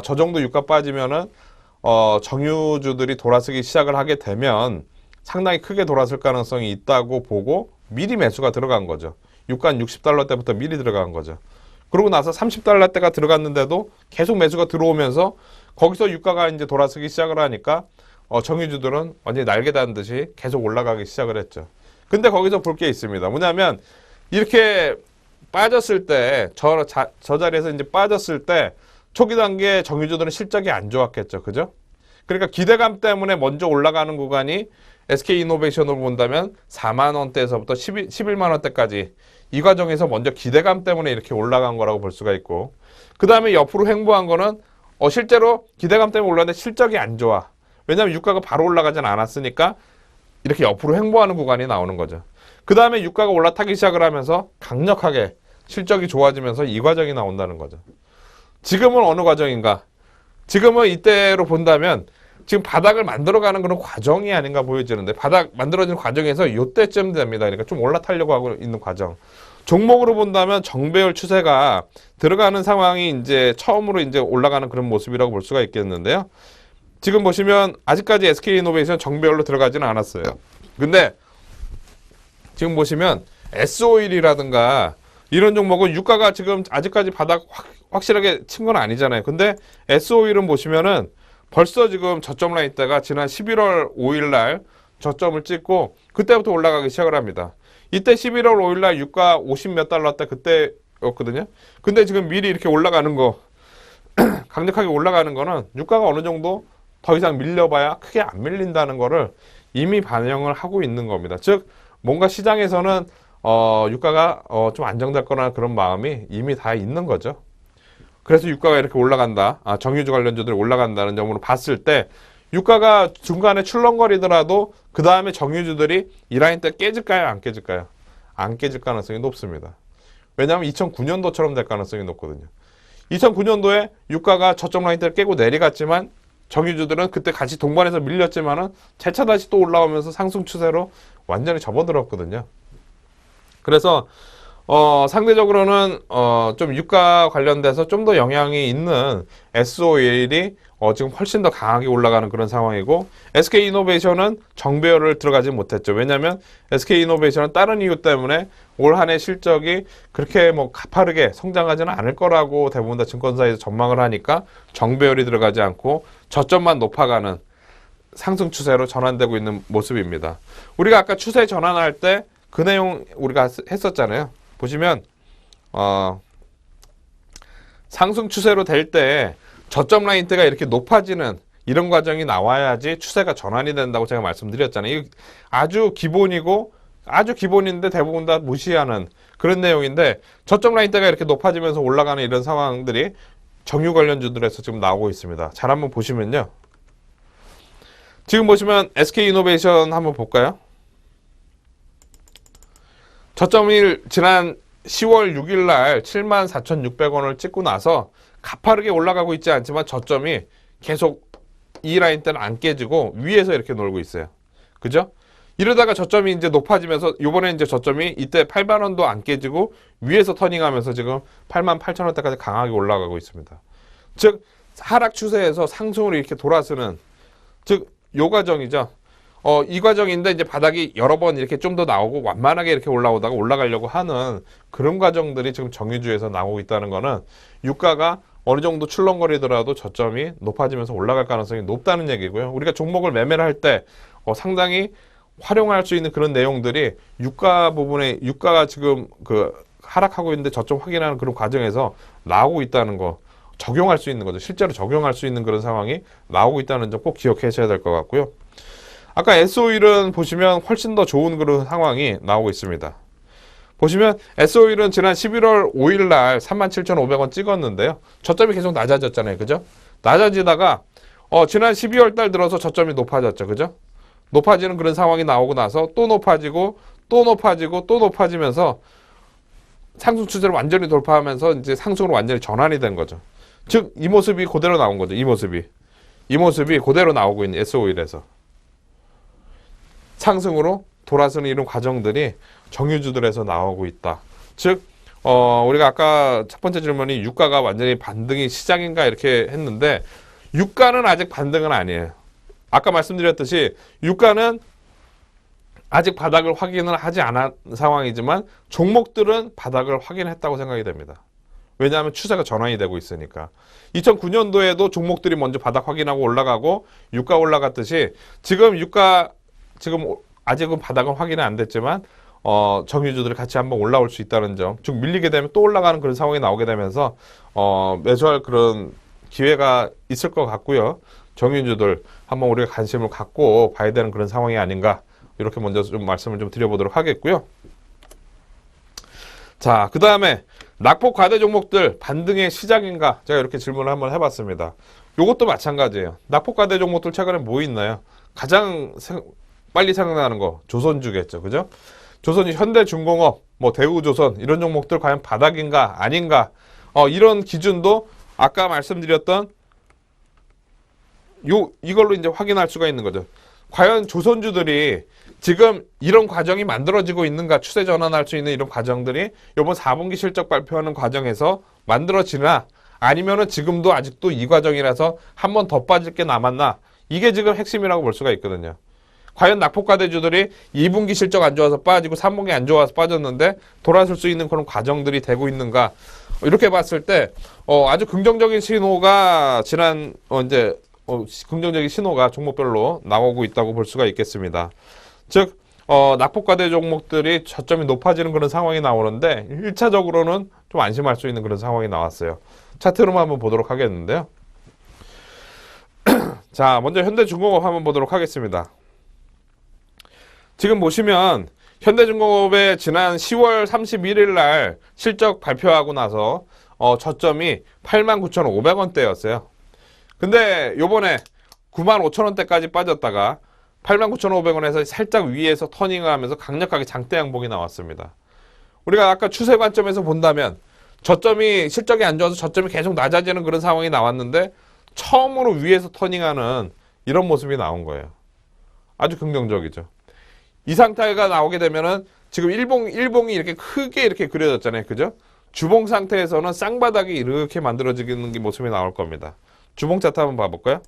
저 정도 유가 빠지면은 정유주들이 돌아서기 시작을 하게 되면 상당히 크게 돌아설 가능성이 있다고 보고 미리 매수가 들어간 거죠. 유가 한 60달러 때부터 미리 들어간 거죠. 그러고 나서 30달러 때가 들어갔는데도 계속 매수가 들어오면서 거기서 유가가 이제 돌아서기 시작을 하니까 정유주들은 완전히 날개 단 듯이 계속 올라가기 시작을 했죠. 근데 거기서 볼 게 있습니다. 뭐냐면 이렇게 빠졌을 때 저 자리에서 이제 빠졌을 때 초기 단계 정유주들은 실적이 안 좋았겠죠. 그죠? 그러니까 기대감 때문에 먼저 올라가는 구간이 SK이노베이션으로 본다면 4만 원대에서부터 11만 원대까지 이 과정에서 먼저 기대감 때문에 이렇게 올라간 거라고 볼 수가 있고, 그 다음에 옆으로 횡보한 거는 실제로 기대감 때문에 올랐는데 실적이 안 좋아. 왜냐하면 유가가 바로 올라가진 않았으니까 이렇게 옆으로 횡보하는 구간이 나오는 거죠. 그 다음에 유가가 올라타기 시작을 하면서 강력하게 실적이 좋아지면서 이 과정이 나온다는 거죠. 지금은 어느 과정인가? 지금은 이때로 본다면 지금 바닥을 만들어가는 그런 과정이 아닌가 보여지는데, 바닥 만들어지는 과정에서 이때쯤 됩니다. 그러니까 좀 올라타려고 하고 있는 과정. 종목으로 본다면 정배열 추세가 들어가는 상황이 이제 처음으로 이제 올라가는 그런 모습이라고 볼 수가 있겠는데요. 지금 보시면 아직까지 SK이노베이션 정배열로 들어가지는 않았어요. 근데 지금 보시면 S오일이라든가 이런 종목은 유가가 지금 아직까지 바닥 확실하게 친 건 아니잖아요. 근데 S오일은 보시면은 벌써 지금 저점 라인 때가 지난 11월 5일 날 저점을 찍고 그때부터 올라가기 시작을 합니다. 이때 11월 5일 날 유가 50 몇 달러 때 그때였거든요. 근데 지금 미리 이렇게 올라가는 거 강력하게 올라가는 거는 유가가 어느 정도 더 이상 밀려봐야 크게 안 밀린다는 거를 이미 반영을 하고 있는 겁니다. 즉 뭔가 시장에서는 유가가 좀 안정될 거라는 그런 마음이 이미 다 있는 거죠. 그래서 유가가 이렇게 올라간다, 정유주 관련주들이 올라간다는 점으로 봤을 때 유가가 중간에 출렁거리더라도 그 다음에 정유주들이 이 라인 때 깨질까요? 안 깨질까요? 안 깨질 가능성이 높습니다. 왜냐하면 2009년도처럼 될 가능성이 높거든요. 2009년도에 유가가 저점 라인 때를 깨고 내려갔지만 정유주들은 그때 같이 동반해서 밀렸지만은 재차 다시 또 올라오면서 상승 추세로 완전히 접어들었거든요. 그래서 상대적으로는 좀 유가 관련돼서 좀 더 영향이 있는 SOL이 지금 훨씬 더 강하게 올라가는 그런 상황이고, SK이노베이션은 정배열을 들어가지 못했죠. 왜냐하면 SK이노베이션은 다른 이유 때문에 올 한 해 실적이 그렇게 뭐 가파르게 성장하지는 않을 거라고 대부분 다 증권사에서 전망을 하니까 정배열이 들어가지 않고 저점만 높아가는 상승 추세로 전환되고 있는 모습입니다. 우리가 아까 추세 전환할 때 그 내용 우리가 했었잖아요. 보시면 상승 추세로 될 때 저점 라인대가 이렇게 높아지는 이런 과정이 나와야지 추세가 전환이 된다고 제가 말씀드렸잖아요. 이게 아주 기본이고 아주 기본인데 대부분 다 무시하는 그런 내용인데, 저점 라인대가 이렇게 높아지면서 올라가는 이런 상황들이 정유 관련주들에서 지금 나오고 있습니다. 잘 한번 보시면요. 지금 보시면 SK이노베이션 한번 볼까요? 저점이 지난 10월 6일 날 74,600원을 찍고 나서 가파르게 올라가고 있지 않지만 저점이 계속 이 라인 때는 안 깨지고 위에서 이렇게 놀고 있어요. 그죠? 이러다가 저점이 이제 높아지면서 요번에 이제 저점이 이때 8만 원도 안 깨지고 위에서 터닝하면서 지금 88,000원대까지 강하게 올라가고 있습니다. 즉 하락 추세에서 상승으로 이렇게 돌아서는, 즉 요 과정이죠. 이 과정인데 이제 바닥이 여러 번 이렇게 좀 더 나오고 완만하게 이렇게 올라오다가 올라가려고 하는 그런 과정들이 지금 정유주에서 나오고 있다는 거는 유가가 어느 정도 출렁거리더라도 저점이 높아지면서 올라갈 가능성이 높다는 얘기고요. 우리가 종목을 매매를 할 때 상당히 활용할 수 있는 그런 내용들이 유가 부분에, 유가가 지금 그 하락하고 있는데 저점 확인하는 그런 과정에서 나오고 있다는 거, 적용할 수 있는 거죠. 실제로 적용할 수 있는 그런 상황이 나오고 있다는 점 꼭 기억하셔야 될 것 같고요. 아까 SO일은 보시면 훨씬 더 좋은 그런 상황이 나오고 있습니다. 보시면 SO일은 지난 11월 5일 날 37,500원 찍었는데요. 저점이 계속 낮아졌잖아요. 그죠? 낮아지다가 지난 12월 달 들어서 저점이 높아졌죠. 그죠? 높아지는 그런 상황이 나오고 나서 또 높아지고 또 높아지고 또 높아지면서 상승 추세를 완전히 돌파하면서 이제 상승으로 완전히 전환이 된 거죠. 즉 이 모습이 그대로 나온 거죠. 이 모습이 그대로 나오고 있는 SO일에서 상승으로 돌아서는 이런 과정들이 정유주들에서 나오고 있다. 즉 우리가 아까 첫 번째 질문이 유가가 완전히 반등이 시작인가 이렇게 했는데, 유가는 아직 반등은 아니에요. 아까 말씀드렸듯이 유가는 아직 바닥을 확인을 하지 않은 상황이지만 종목들은 바닥을 확인했다고 생각이 됩니다. 왜냐하면 추세가 전환이 되고 있으니까. 2009년도에도 종목들이 먼저 바닥 확인하고 올라가고 유가 올라갔듯이 지금 유가 지금 아직은 바닥은 확인이 안 됐지만 정유주들이 같이 한번 올라올 수 있다는 점, 즉 밀리게 되면 또 올라가는 그런 상황이 나오게 되면서 매수할 그런 기회가 있을 것 같고요. 정유주들 한번 우리가 관심을 갖고 봐야 되는 그런 상황이 아닌가, 이렇게 먼저 좀 말씀을 좀 드려보도록 하겠고요. 자, 그 다음에 낙폭 과대 종목들 반등의 시작인가, 제가 이렇게 질문을 한번 해봤습니다. 요것도 마찬가지예요. 낙폭 과대 종목들 최근에 뭐 있나요? 가장 빨리 생각나는 거 조선주겠죠. 그죠? 조선이 현대중공업, 뭐 대우조선 이런 종목들 과연 바닥인가 아닌가, 이런 기준도 아까 말씀드렸던 이걸로 이제 확인할 수가 있는 거죠. 과연 조선주들이 지금 이런 과정이 만들어지고 있는가, 추세 전환할 수 있는 이런 과정들이 이번 4분기 실적 발표하는 과정에서 만들어지나, 아니면은 지금도 아직도 이 과정이라서 한 번 더 빠질 게 남았나, 이게 지금 핵심이라고 볼 수가 있거든요. 과연 낙폭과대주들이 2분기 실적 안 좋아서 빠지고 3분기 안 좋아서 빠졌는데 돌아설 수 있는 그런 과정들이 되고 있는가, 이렇게 봤을 때 아주 긍정적인 신호가 지난 긍정적인 신호가 종목별로 나오고 있다고 볼 수가 있겠습니다. 즉 낙폭과대 종목들이 저점이 높아지는 그런 상황이 나오는데 1차적으로는 좀 안심할 수 있는 그런 상황이 나왔어요. 차트로만 한번 보도록 하겠는데요. 자, 먼저 현대중공업 한번 보도록 하겠습니다. 지금 보시면 현대중공업의 지난 10월 31일 날 실적 발표하고 나서 저점이 89,500원대였어요. 근데 요번에 95,000원대까지 빠졌다가 89,500원에서 살짝 위에서 터닝을 하면서 강력하게 장대 양봉이 나왔습니다. 우리가 아까 추세 관점에서 본다면 저점이, 실적이 안 좋아서 저점이 계속 낮아지는 그런 상황이 나왔는데 처음으로 위에서 터닝하는 이런 모습이 나온 거예요. 아주 긍정적이죠. 이 상태가 나오게 되면은 지금 일봉이 이렇게 크게 이렇게 그려졌잖아요. 그죠? 주봉 상태에서는 쌍바닥이 이렇게 만들어지는 게 모습이 나올 겁니다. 주봉 차트 한번 봐볼까요?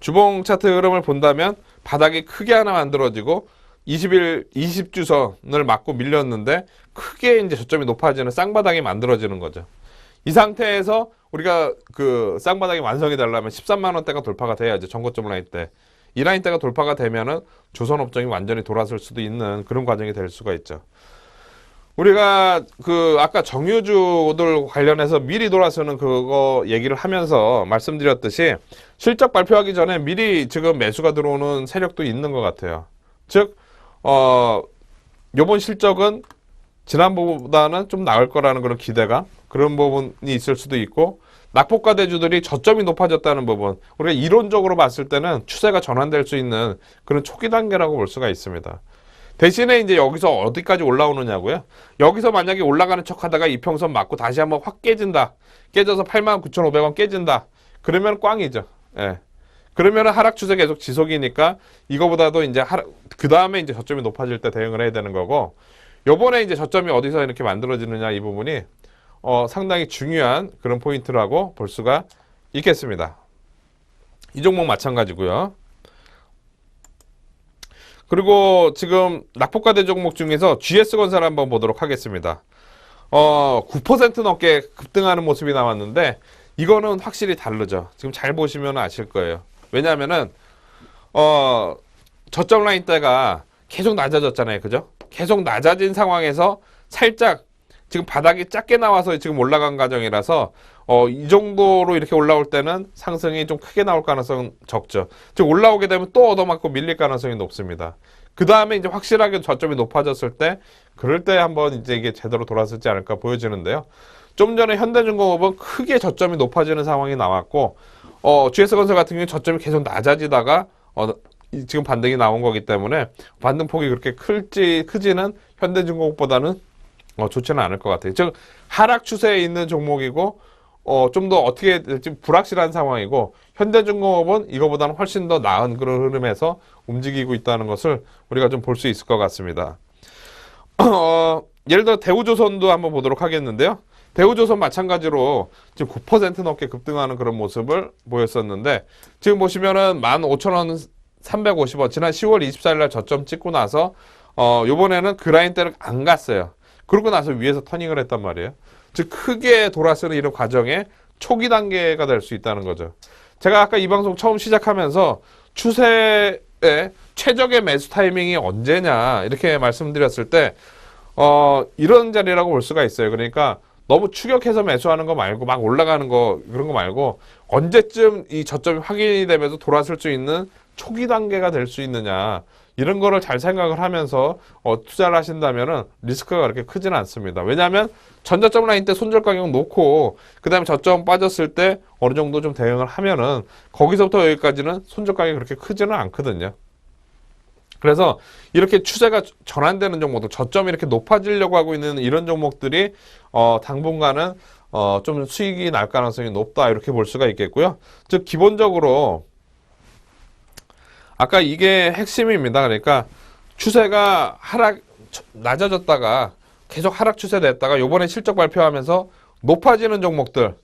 주봉 차트 흐름을 본다면 바닥이 크게 하나 만들어지고 20주선을 맞고 밀렸는데 크게 이제 저점이 높아지는 쌍바닥이 만들어지는 거죠. 이 상태에서 우리가 그 쌍바닥이 완성이 되려면 13만 원대가 돌파가 돼야죠. 전고점 라인 때. 이 라인대가 돌파가 되면은 조선 업종이 완전히 돌아설 수도 있는 그런 과정이 될 수가 있죠. 우리가 그 아까 정유주들 관련해서 미리 돌아서는 그거 얘기를 하면서 말씀드렸듯이 실적 발표하기 전에 미리 지금 매수가 들어오는 세력도 있는 것 같아요. 즉, 요번 실적은 지난번보다는 좀 나을 거라는 그런 기대가 그런 부분이 있을 수도 있고 낙폭과 대주들이 저점이 높아졌다는 부분 우리가 이론적으로 봤을 때는 추세가 전환될 수 있는 그런 초기 단계라고 볼 수가 있습니다. 대신에 이제 여기서 어디까지 올라오느냐고요. 여기서 만약에 올라가는 척 하다가 이평선 맞고 다시 한번 확 깨진다. 깨져서 89,500원 깨진다. 그러면 꽝이죠. 예. 그러면 하락 추세 계속 지속이니까 이거보다도 이제 그 다음에 이제 저점이 높아질 때 대응을 해야 되는 거고 요번에 이제 저점이 어디서 이렇게 만들어지느냐 이 부분이 상당히 중요한 그런 포인트라고 볼 수가 있겠습니다. 이 종목 마찬가지고요. 그리고 지금 낙폭과대 종목 중에서 GS건설 한번 보도록 하겠습니다. 9% 넘게 급등하는 모습이 나왔는데 이거는 확실히 다르죠. 지금 잘 보시면 아실 거예요. 왜냐하면은 저점 라인 대가 계속 낮아졌잖아요. 그죠? 계속 낮아진 상황에서 살짝 지금 바닥이 작게 나와서 지금 올라간 과정이라서 이 정도로 이렇게 올라올 때는 상승이 좀 크게 나올 가능성은 적죠. 즉 올라오게 되면 또 얻어맞고 밀릴 가능성이 높습니다. 그 다음에 이제 확실하게 저점이 높아졌을 때 그럴 때 한번 이제 이게 제대로 돌아서지 않을까 보여지는데요. 좀 전에 현대중공업은 크게 저점이 높아지는 상황이 나왔고 GS건설 같은 경우에 저점이 계속 낮아지다가 지금 반등이 나온 거기 때문에 반등폭이 그렇게 크지는 현대중공업보다는 좋지는 않을 것 같아요. 즉 하락 추세에 있는 종목이고 좀 더 어떻게 될지 불확실한 상황이고 현대중공업은 이거보다는 훨씬 더 나은 그런 흐름에서 움직이고 있다는 것을 우리가 좀 볼 수 있을 것 같습니다. 예를 들어 대우조선도 한번 보도록 하겠는데요. 대우조선 마찬가지로 지금 9% 넘게 급등하는 그런 모습을 보였었는데 지금 보시면은 15,000원 350원 지난 10월 24일 날 저점 찍고 나서 요번에는 그 라인대를 안 갔어요. 그러고 나서 위에서 터닝을 했단 말이에요. 즉 크게 돌아서는 이런 과정의 초기 단계가 될 수 있다는 거죠. 제가 아까 이 방송 처음 시작하면서 추세의 최적의 매수 타이밍이 언제냐 이렇게 말씀드렸을 때 이런 자리라고 볼 수가 있어요. 그러니까 너무 추격해서 매수하는 거 말고 막 올라가는 거 그런 거 말고 언제쯤 이 저점이 확인이 되면서 돌아설 수 있는 초기 단계가 될 수 있느냐 이런 거를 잘 생각을 하면서 투자를 하신다면은 리스크가 그렇게 크지는 않습니다. 왜냐하면 전저점 라인 때 손절 가격 놓고 그 다음에 저점 빠졌을 때 어느 정도 좀 대응을 하면은 거기서부터 여기까지는 손절 가격이 그렇게 크지는 않거든요. 그래서 이렇게 추세가 전환되는 종목들, 저점이 이렇게 높아지려고 하고 있는 이런 종목들이 당분간은 좀 수익이 날 가능성이 높다 이렇게 볼 수가 있겠고요. 즉 기본적으로 아까 이게 핵심입니다. 그러니까 추세가 낮아졌다가 계속 하락 추세 됐다가 요번에 실적 발표하면서 높아지는 종목들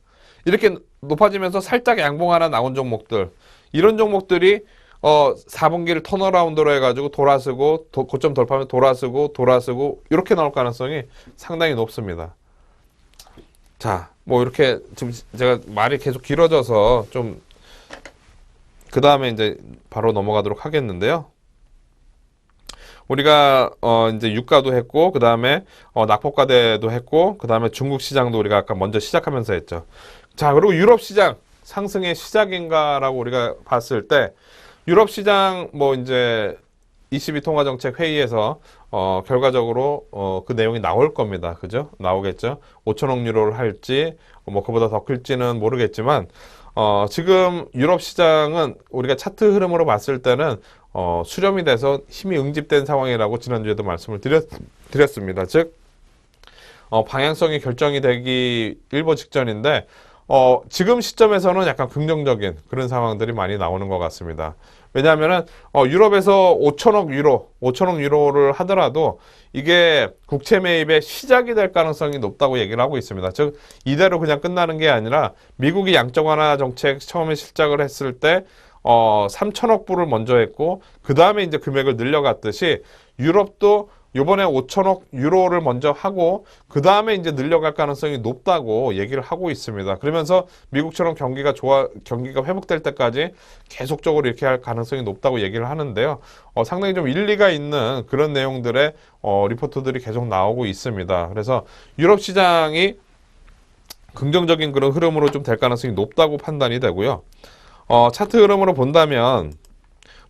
이렇게 높아지면서 살짝 양봉 하나 나온 종목들 이런 종목들이 4분기를 턴어라운드로 해가지고 돌아서고 고점 돌파하면 돌아서고 이렇게 나올 가능성이 상당히 높습니다. 자, 뭐 이렇게 지금 제가 말이 계속 길어져서 좀 그 다음에 이제 바로 넘어가도록 하겠는데요. 우리가 이제 유가도 했고 그 다음에 낙폭과대도 했고 그 다음에 중국 시장도 우리가 아까 먼저 시작하면서 했죠. 자, 그리고 유럽 시장 상승의 시작인가라고 우리가 봤을 때 유럽 시장 뭐 이제 ECB 통화정책 회의에서 결과적으로 그 내용이 나올 겁니다. 그죠? 나오겠죠. 5천억 유로를 할지 뭐 그보다 더 클지는 모르겠지만 지금 유럽 시장은 우리가 차트 흐름으로 봤을 때는 수렴이 돼서 힘이 응집된 상황이라고 지난주에도 말씀을 드렸습니다. 즉 방향성이 결정이 되기 일보 직전인데 지금 시점에서는 약간 긍정적인 그런 상황들이 많이 나오는 것 같습니다. 왜냐하면은 유럽에서 5천억 유로, 5천억 유로를 하더라도 이게 국채 매입의 시작이 될 가능성이 높다고 얘기를 하고 있습니다. 즉 이대로 그냥 끝나는 게 아니라 미국이 양적 완화 정책 처음에 시작을 했을 때 3천억 불을 먼저 했고 그 다음에 이제 금액을 늘려갔듯이 유럽도 요번에 5천억 유로를 먼저 하고 그 다음에 이제 늘려갈 가능성이 높다고 얘기를 하고 있습니다. 그러면서 미국처럼 경기가 회복될 때까지 계속적으로 이렇게 할 가능성이 높다고 얘기를 하는데요. 상당히 좀 일리가 있는 그런 내용들의 리포트들이 계속 나오고 있습니다. 그래서 유럽 시장이 긍정적인 그런 흐름으로 좀 될 가능성이 높다고 판단이 되고요. 차트 흐름으로 본다면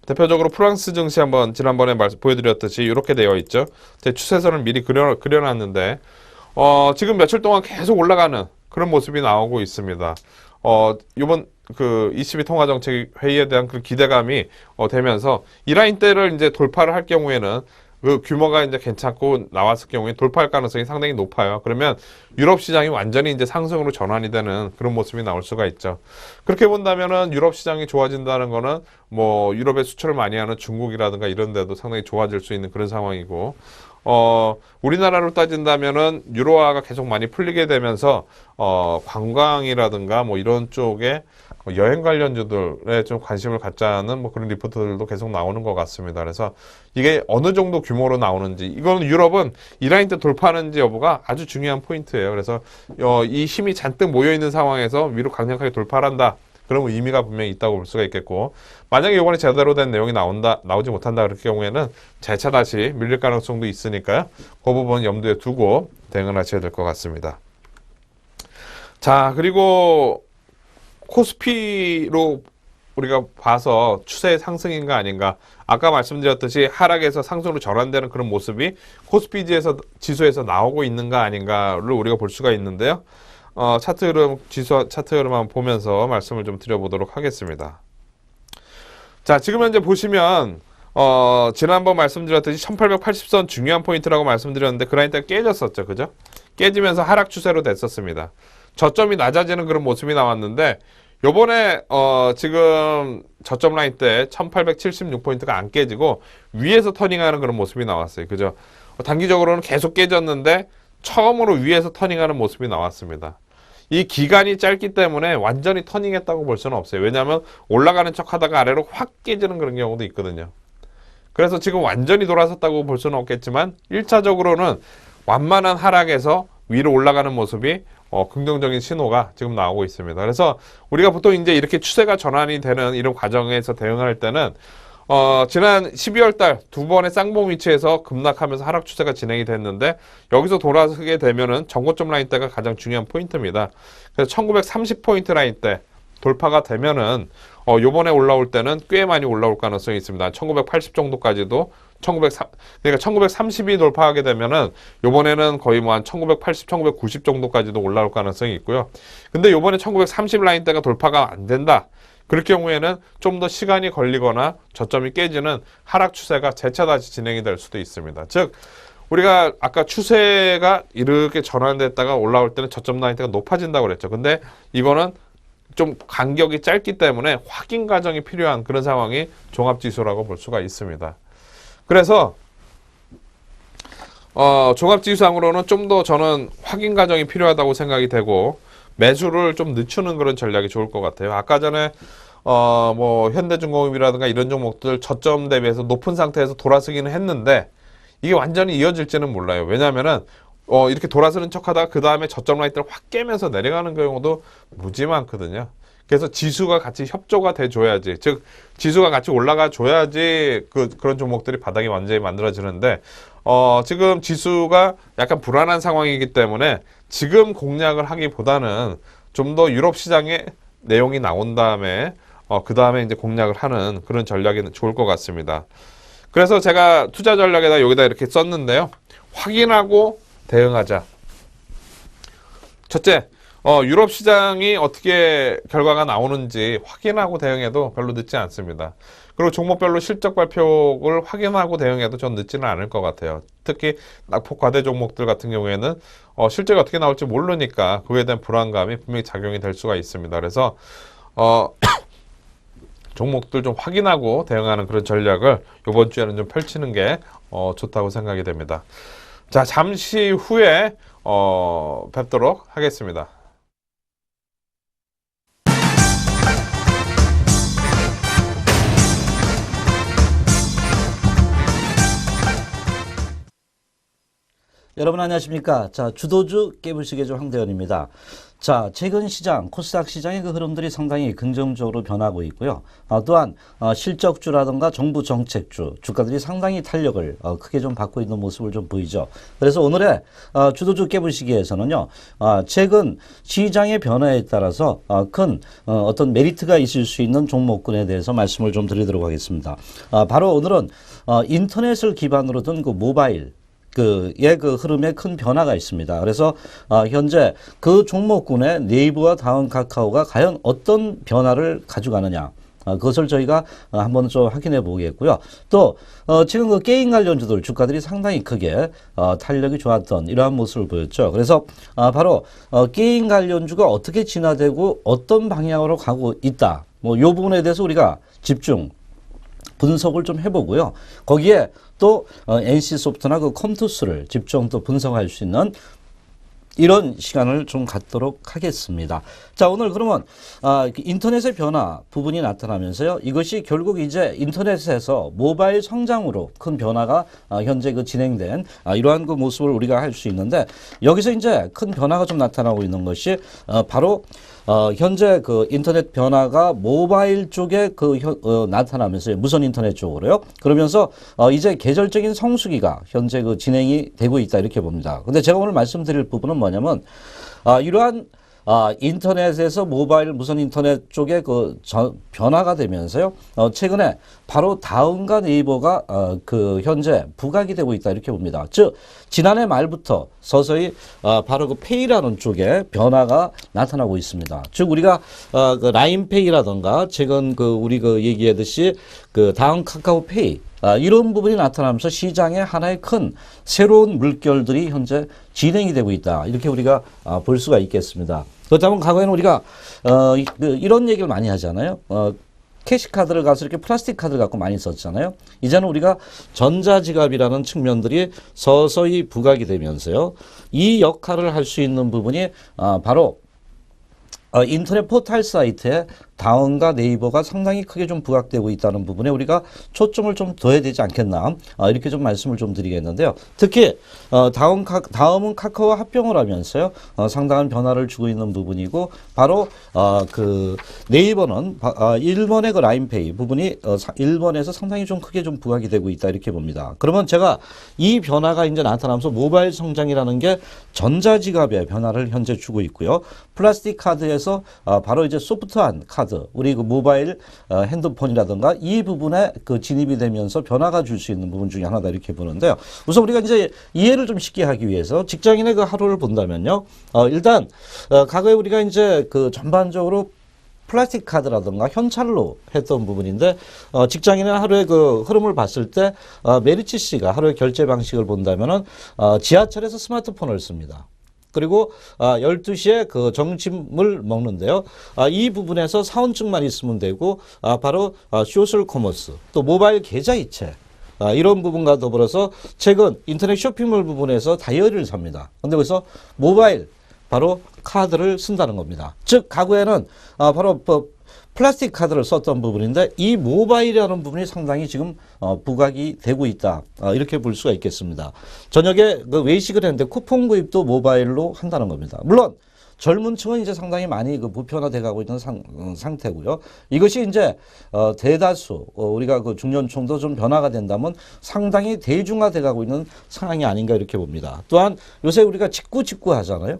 대표적으로 프랑스 증시 한번 지난번에 보여드렸듯이 이렇게 되어 있죠. 제 추세선을 미리 그려놨는데 지금 며칠 동안 계속 올라가는 그런 모습이 나오고 있습니다. 이번 그 ECB 통화정책 회의에 대한 그 기대감이 되면서 이 라인대를 이제 돌파를 할 경우에는 그 규모가 이제 괜찮고 나왔을 경우에 돌파할 가능성이 상당히 높아요. 그러면 유럽 시장이 완전히 이제 상승으로 전환이 되는 그런 모습이 나올 수가 있죠. 그렇게 본다면은 유럽 시장이 좋아진다는 거는 뭐 유럽에 수출을 많이 하는 중국이라든가 이런 데도 상당히 좋아질 수 있는 그런 상황이고, 우리나라로 따진다면은 유로화가 계속 많이 풀리게 되면서 관광이라든가 뭐 이런 쪽에 여행 관련주들에 좀 관심을 갖자는 뭐 그런 리포트들도 계속 나오는 것 같습니다. 그래서 이게 어느 정도 규모로 나오는지, 이거는 유럽은 이 라인 때 돌파하는지 여부가 아주 중요한 포인트예요. 그래서 이 힘이 잔뜩 모여 있는 상황에서 위로 강력하게 돌파를 한다. 그런 의미가 분명히 있다고 볼 수가 있겠고, 만약에 이번에 제대로 된 내용이 나오지 못한다 그럴 경우에는 재차 다시 밀릴 가능성도 있으니까요. 그 부분 염두에 두고 대응을 하셔야 될 것 같습니다. 자, 그리고 코스피로 우리가 봐서 추세 상승인가 아닌가, 아까 말씀드렸듯이 하락에서 상승으로 전환되는 그런 모습이 코스피 지수에서 나오고 있는가 아닌가를 우리가 볼 수가 있는데요. 차트 흐름, 지수 차트 흐름 한번 보면서 말씀을 좀 드려보도록 하겠습니다. 자, 지금 현재 보시면 지난번 말씀드렸듯이 1880선 중요한 포인트라고 말씀드렸는데 그 라인대가 깨졌었죠. 그죠? 깨지면서 하락 추세로 됐었습니다. 저점이 낮아지는 그런 모습이 나왔는데 요번에 지금 저점 라인 때 1876포인트가 안 깨지고 위에서 터닝하는 그런 모습이 나왔어요. 그죠? 단기적으로는 계속 깨졌는데 처음으로 위에서 터닝하는 모습이 나왔습니다. 이 기간이 짧기 때문에 완전히 터닝했다고 볼 수는 없어요. 왜냐하면 올라가는 척 하다가 아래로 확 깨지는 그런 경우도 있거든요. 그래서 지금 완전히 돌아섰다고 볼 수는 없겠지만 1차적으로는 완만한 하락에서 위로 올라가는 모습이 긍정적인 신호가 지금 나오고 있습니다. 그래서 우리가 보통 이제 이렇게 추세가 전환이 되는 이런 과정에서 대응할 때는 지난 12월 달 두 번의 쌍봉 위치에서 급락하면서 하락 추세가 진행이 됐는데 여기서 돌아서게 되면은 전고점 라인 대가 가장 중요한 포인트입니다. 그래서 1930포인트 라인 대 돌파가 되면은 요번에 올라올 때는 꽤 많이 올라올 가능성이 있습니다. 1980 정도까지도 그러니까 1930이 돌파하게 되면은 요번에는 거의 뭐 한 1980, 1990 정도까지도 올라올 가능성이 있고요. 근데 요번에 1930 라인 대가 돌파가 안 된다. 그럴 경우에는 좀 더 시간이 걸리거나 저점이 깨지는 하락 추세가 재차 다시 진행이 될 수도 있습니다. 즉 우리가 아까 추세가 이렇게 전환됐다가 올라올 때는 저점 라인 대가 높아진다고 그랬죠. 근데 이거는 좀 간격이 짧기 때문에 확인 과정이 필요한 그런 상황이 종합지수라고 볼 수가 있습니다. 그래서 종합지수상으로는 좀 더 저는 확인 과정이 필요하다고 생각이 되고 매수를 좀 늦추는 그런 전략이 좋을 것 같아요. 아까 전에 뭐 현대중공업이라든가 이런 종목들 저점 대비해서 높은 상태에서 돌아서기는 했는데 이게 완전히 이어질지는 몰라요. 왜냐하면은 이렇게 돌아서는 척하다가 그 다음에 저점 라인대를 확 깨면서 내려가는 경우도 무지 많거든요. 그래서 지수가 같이 협조가 돼줘야지, 즉 지수가 같이 올라가 줘야지 그런 종목들이 바닥이 완전히 만들어지는데 지금 지수가 약간 불안한 상황이기 때문에 지금 공략을 하기보다는 좀 더 유럽 시장의 내용이 나온 다음에 그 다음에 이제 공략을 하는 그런 전략이 좋을 것 같습니다. 그래서 제가 투자 전략에다 여기다 이렇게 썼는데요. 확인하고 대응하자. 첫째, 유럽 시장이 어떻게 결과가 나오는지 확인하고 대응해도 별로 늦지 않습니다. 그리고 종목별로 실적 발표를 확인하고 대응해도 전 늦지는 않을 것 같아요. 특히 낙폭 과대 종목들 같은 경우에는 실적이 어떻게 나올지 모르니까 그에 대한 불안감이 분명히 작용이 될 수가 있습니다. 그래서 종목들 좀 확인하고 대응하는 그런 전략을 이번 주에는 좀 펼치는 게 좋다고 생각이 됩니다. 자, 잠시 후에 뵙도록 하겠습니다. 여러분 안녕하십니까? 자, 주도주 깨불시계조 황대현입니다. 자, 최근 시장, 코스닥 시장의 그 흐름들이 상당히 긍정적으로 변하고 있고요. 또한 실적주라든가 정부 정책주, 주가들이 상당히 탄력을 크게 좀 받고 있는 모습을 좀 보이죠. 그래서 오늘의 주도주 깨불시계에서는요, 최근 시장의 변화에 따라서 큰 어떤 메리트가 있을 수 있는 종목군에 대해서 말씀을 좀 드리도록 하겠습니다. 바로 오늘은 인터넷을 기반으로 둔 그 모바일 그 흐름에 큰 변화가 있습니다. 그래서 현재 그 종목군의 네이버와 다음 카카오가 과연 어떤 변화를 가져가느냐, 그것을 저희가 한번 좀 확인해 보겠고요. 또 지금 그 게임 관련주들 주가들이 상당히 크게 탄력이 좋았던 이러한 모습을 보였죠. 그래서 바로 게임 관련주가 어떻게 진화되고 어떤 방향으로 가고 있다, 뭐 이 부분에 대해서 우리가 집중 분석을 좀 해보고요. 거기에 또 NC소프트나 그 컴투스를 집중 또 분석할 수 있는 이런 시간을 좀 갖도록 하겠습니다. 자, 오늘 그러면 인터넷의 변화 부분이 나타나면서요. 이것이 결국 이제 인터넷에서 모바일 성장으로 큰 변화가 현재 그 진행된 이러한 그 모습을 우리가 할 수 있는데, 여기서 이제 큰 변화가 좀 나타나고 있는 것이 바로 현재 그 인터넷 변화가 모바일 쪽에 나타나면서요. 무선 인터넷 쪽으로요. 그러면서 이제 계절적인 성수기가 현재 그 진행이 되고 있다, 이렇게 봅니다. 근데 제가 오늘 말씀드릴 부분은 뭐냐면, 이러한 인터넷에서 모바일 무선 인터넷 쪽에 그 변화가 되면서요. 최근에 바로 다음과 네이버가 현재 부각이 되고 있다, 이렇게 봅니다. 즉 지난해 말부터 서서히 바로 그 페이라는 쪽에 변화가 나타나고 있습니다. 즉 우리가 그 라인페이라든가 최근 우리 얘기하듯이 그 다음 카카오페이 이런 부분이 나타나면서 시장에 하나의 큰 새로운 물결들이 현재 진행이 되고 있다, 이렇게 우리가 볼 수가 있겠습니다. 그렇다면 과거에는 우리가 이런 얘기를 많이 하잖아요. 캐시카드를 가서 이렇게 플라스틱 카드를 갖고 많이 썼잖아요. 이제는 우리가 전자지갑이라는 측면들이 서서히 부각이 되면서요. 이 역할을 할 수 있는 부분이 바로 인터넷 포털 사이트에 다음과 네이버가 상당히 크게 좀 부각되고 있다는 부분에 우리가 초점을 좀 둬야 되지 않겠나, 이렇게 좀 말씀을 좀 드리겠는데요. 특히 다음은 카카오와 합병을 하면서요, 상당한 변화를 주고 있는 부분이고, 바로 그 네이버는 일본의 그 라인페이 부분이 일본에서 상당히 좀 크게 좀 부각이 되고 있다, 이렇게 봅니다. 그러면 제가 이 변화가 이제 나타나면서 모바일 성장이라는 게 전자지갑의 변화를 현재 주고 있고요. 플라스틱 카드에서 바로 이제 소프트한 카드, 우리 그 모바일 핸드폰이라든가 이 부분에 그 진입이 되면서 변화가 줄 수 있는 부분 중에 하나다, 이렇게 보는데요. 우선 우리가 이제 이해를 좀 쉽게 하기 위해서 직장인의 그 하루를 본다면요. 일단 과거에 우리가 이제 그 전반적으로 플라스틱 카드라든가 현찰로 했던 부분인데, 직장인의 하루의 그 흐름을 봤을 때 메리츠 씨가 하루의 결제 방식을 본다면은 지하철에서 스마트폰을 씁니다. 그리고 12시에 그 점심을 먹는데요. 이 부분에서 사원증만 있으면 되고, 바로 소셜 커머스, 또 모바일 계좌이체, 이런 부분과 더불어서 최근 인터넷 쇼핑몰 부분에서 다이어리를 삽니다. 근데 그래서 모바일 바로 카드를 쓴다는 겁니다. 즉 과거에는 바로 플라스틱 카드를 썼던 부분인데, 이 모바일이라는 부분이 상당히 지금 부각이 되고 있다, 이렇게 볼 수가 있겠습니다. 저녁에 그 외식을 했는데 쿠폰 구입도 모바일로 한다는 겁니다. 물론 젊은 층은 이제 상당히 많이 그 보편화돼 가고 있는 상태고요. 이것이 이제 대다수 우리가 그 중년층도 좀 변화가 된다면 상당히 대중화돼 가고 있는 상황이 아닌가, 이렇게 봅니다. 또한 요새 우리가 직구 하잖아요.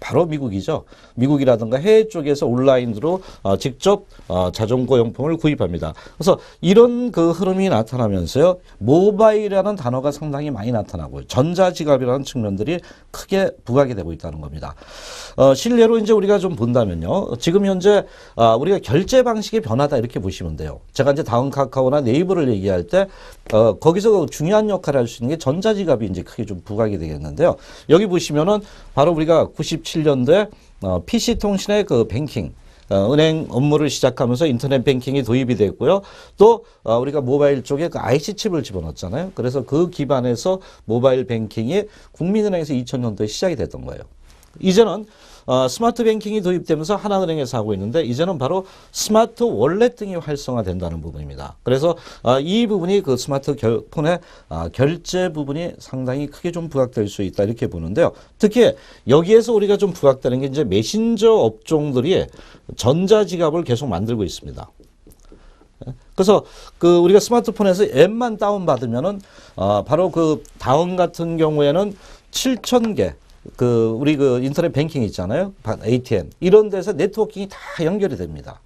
바로 미국이죠. 미국이라든가 해외 쪽에서 온라인으로 직접 자전거 용품을 구입합니다. 그래서 이런 그 흐름이 나타나면서요, 모바일이라는 단어가 상당히 많이 나타나고 전자지갑이라는 측면들이 크게 부각이 되고 있다는 겁니다. 실례로 이제 우리가 좀 본다면요, 지금 현재 우리가 결제 방식의 변화다, 이렇게 보시면 돼요. 제가 이제 다음 카카오나 네이버를 얘기할 때 거기서 중요한 역할을 할 수 있는 게 전자지갑이 이제 크게 좀 부각이 되겠는데요. 여기 보시면은 바로 우리가 97년도에 PC통신의 그 뱅킹, 은행 업무를 시작하면서 인터넷 뱅킹이 도입이 됐고요. 또 우리가 모바일 쪽에 그 IC 칩을 집어넣었잖아요. 그래서 그 기반에서 모바일 뱅킹이 국민은행에서 2000년도에 시작이 됐던 거예요. 이제는 스마트 뱅킹이 도입되면서 하나은행에서 하고 있는데 이제는 바로 스마트 월렛 등이 활성화된다는 부분입니다. 그래서 이 부분이 그 스마트 폰의 결제 부분이 상당히 크게 좀 부각될 수 있다 이렇게 보는데요. 특히 여기에서 우리가 좀 부각되는 게 이제 메신저 업종들이 전자지갑을 계속 만들고 있습니다. 그래서 그 우리가 스마트폰에서 앱만 다운받으면은 바로 그 다운 같은 경우에는 7,000개 우리 그 인터넷 뱅킹 있잖아요. ATM. 이런 데서 네트워킹이 다 연결이 됩니다.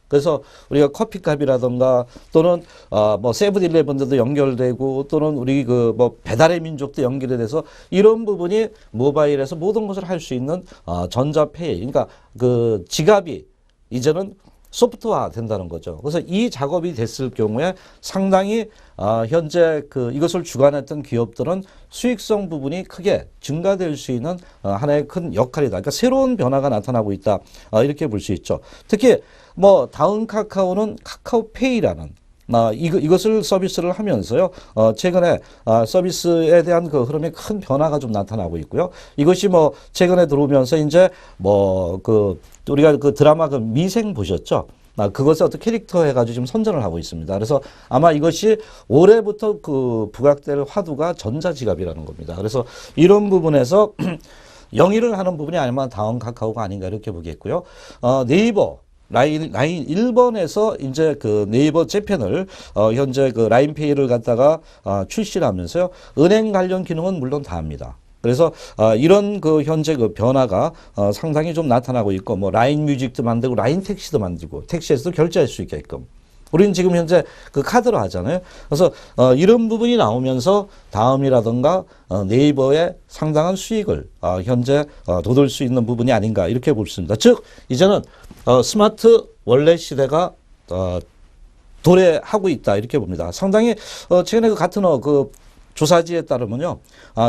그래서 우리가 커피값이라던가 또는 뭐 세븐일레븐들도 연결되고 또는 우리 그 뭐 배달의 민족도 연결이 돼서 이런 부분이 모바일에서 모든 것을 할 수 있는 전자페이. 그러니까 그 지갑이 이제는 소프트화 된다는 거죠. 그래서 이 작업이 됐을 경우에 상당히 현재 이것을 주관했던 기업들은 수익성 부분이 크게 증가될 수 있는 하나의 큰 역할이다. 그러니까 새로운 변화가 나타나고 있다. 이렇게 볼 수 있죠. 특히 뭐 다음 카카오는 카카오페이라는 이것을 서비스를 하면서요. 최근에 서비스에 대한 그 흐름에 큰 변화가 좀 나타나고 있고요. 이것이 뭐 최근에 들어오면서 이제 우리가 그 드라마 미생 보셨죠? 그것에 어떤 캐릭터 해가지고 지금 선전을 하고 있습니다. 그래서 아마 이것이 올해부터 그 부각될 화두가 전자지갑이라는 겁니다. 그래서 이런 부분에서 영위를 하는 부분이 아니면 다음 카카오가 아닌가 이렇게 보겠고요. 네이버. 라인 1번에서 이제 그 네이버 재팬을 현재 그 라인페이를 갖다가 출시를 하면서요. 은행 관련 기능은 물론 다 합니다. 그래서 이런 그 현재 그 변화가 상당히 좀 나타나고 있고 뭐 라인 뮤직도 만들고 라인 택시도 만들고 택시에서도 결제할 수 있게끔 우리는 지금 현재 그 카드로 하잖아요. 그래서 이런 부분이 나오면서 다음이라든가 네이버의 상당한 수익을 현재 돋을 수 있는 부분이 아닌가 이렇게 볼 수 있습니다. 즉 이제는 스마트 월렛 시대가 도래하고 있다 이렇게 봅니다. 상당히 최근에 그 같은 조사지에 따르면요,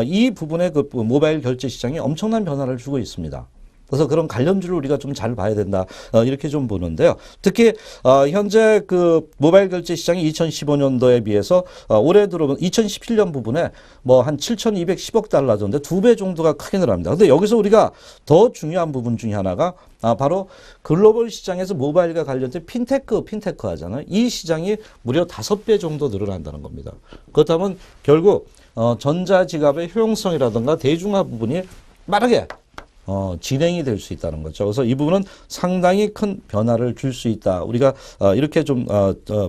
이 부분의 그 모바일 결제 시장이 엄청난 변화를 주고 있습니다. 그래서 그런 관련주를 우리가 좀 잘 봐야 된다. 이렇게 좀 보는데요. 특히 현재 그 모바일 결제 시장이 2015년도에 비해서 올해 들어오면 2017년 부분에 뭐 한 7,210억 달러 정도 2배 정도가 크게 늘어납니다. 근데 여기서 우리가 더 중요한 부분 중에 하나가 바로 글로벌 시장에서 모바일과 관련된 핀테크 하잖아요. 이 시장이 무려 5배 정도 늘어난다는 겁니다. 그렇다면 결국 전자지갑의 효용성이라든가 대중화 부분이 빠르게 진행이 될 수 있다는 거죠. 그래서 이 부분은 상당히 큰 변화를 줄 수 있다. 우리가 이렇게 좀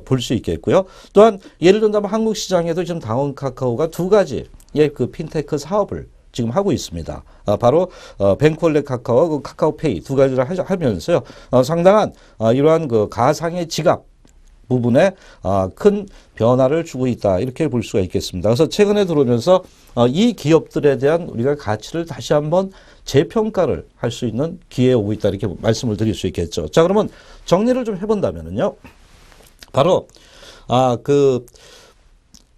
볼 수 있겠고요. 또한 예를 든다면 한국 시장에도 지금 다운 카카오가 2가지의 그 핀테크 사업을 지금 하고 있습니다. 바로 뱅콜렛 카카오와 그 카카오페이 2가지를 하면서요. 상당한 이러한 그 가상의 지갑 부분에 큰 변화를 주고 있다. 이렇게 볼 수가 있겠습니다. 그래서 최근에 들어오면서 이 기업들에 대한 우리가 가치를 다시 한번 재평가를 할 수 있는 기회에 오고 있다. 이렇게 말씀을 드릴 수 있겠죠. 자, 그러면 정리를 좀 해본다면요. 바로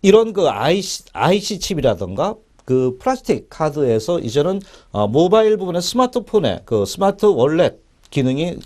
이런 그 IC 칩이라든가 그 플라스틱 카드에서 이제는 모바일 부분의 스마트폰에 그 스마트 월렛 기능이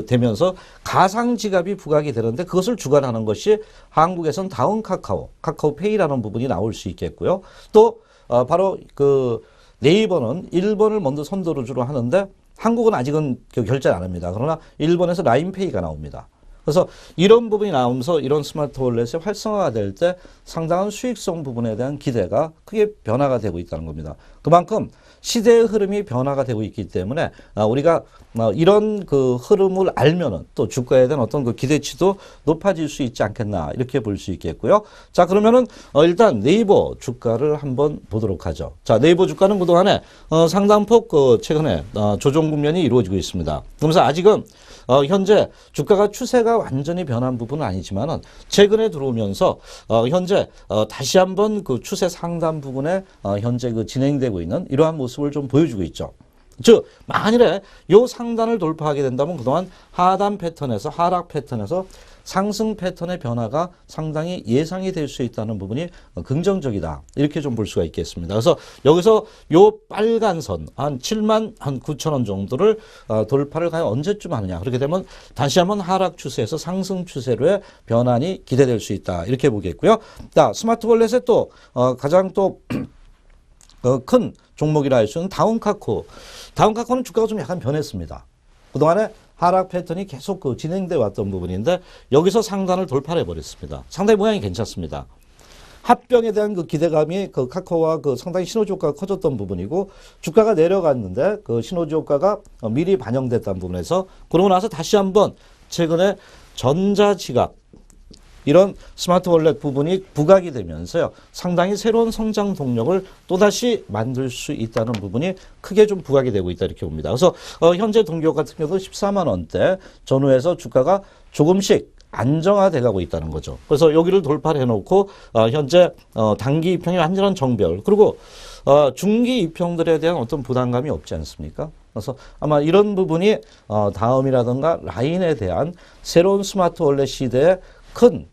되면서 가상 지갑이 부각이 되는데 그것을 주관하는 것이 한국에선 다운 카카오페이라는 부분이 나올 수 있겠고요. 또 바로 그 네이버는 일본을 먼저 선도주로 하는데 한국은 아직은 결제를 안 합니다. 그러나 일본에서 라인페이가 나옵니다. 그래서 이런 부분이 나오면서 이런 스마트 월렛이 활성화가 될 때 상당한 수익성 부분에 대한 기대가 크게 변화가 되고 있다는 겁니다. 그만큼 시대의 흐름이 변화가 되고 있기 때문에 우리가 이런 그 흐름을 알면은 또 주가에 대한 어떤 그 기대치도 높아질 수 있지 않겠나 이렇게 볼 수 있겠고요. 자, 그러면은 일단 네이버 주가를 한번 보도록 하죠. 자, 네이버 주가는 그동안에 상당폭 최근에 조정 국면이 이루어지고 있습니다. 그러면서 아직은 현재 주가가 추세가 완전히 변한 부분은 아니지만은 최근에 들어오면서 현재 다시 한번 그 추세 상단 부분에 현재 그 진행되고 있는 이러한 모습을 좀 보여주고 있죠. 즉 만일에 요 상단을 돌파하게 된다면 그동안 하단 패턴에서 하락 패턴에서 상승 패턴의 변화가 상당히 예상이 될 수 있다는 부분이 긍정적이다. 이렇게 좀 볼 수가 있겠습니다. 그래서 여기서 요 빨간 선 한 7만 한 9천 원 정도를 돌파를 과연 언제쯤 하느냐. 그렇게 되면 다시 한번 하락 추세에서 상승 추세로의 변환이 기대될 수 있다. 이렇게 보겠고요. 자, 스마트월렛의 또 가장 또 큰 종목이라 할 수 있는 다운카코. 다운카코는 주가가 좀 약간 변했습니다. 그동안에 하락 패턴이 계속 진행돼 왔던 부분인데 여기서 상단을 돌파해 버렸습니다. 상당히 모양이 괜찮습니다. 합병에 대한 그 기대감이 그 카카오와 그 상당히 시너지 효과가 커졌던 부분이고 주가가 내려갔는데 그 시너지 효과가 미리 반영됐다는 부분에서 그러고 나서 다시 한번 최근에 전자지갑 이런 스마트 월렛 부분이 부각이 되면서요. 상당히 새로운 성장 동력을 또다시 만들 수 있다는 부분이 크게 좀 부각이 되고 있다 이렇게 봅니다. 그래서 현재 동기업 같은 경우도 14만 원대 전후에서 주가가 조금씩 안정화돼 가고 있다는 거죠. 그래서 여기를 돌파를 해놓고 현재 단기 입형의 완전한 정별 그리고 중기 입형들에 대한 어떤 부담감이 없지 않습니까? 그래서 아마 이런 부분이 다음이라든가 라인에 대한 새로운 스마트 월렛 시대의 큰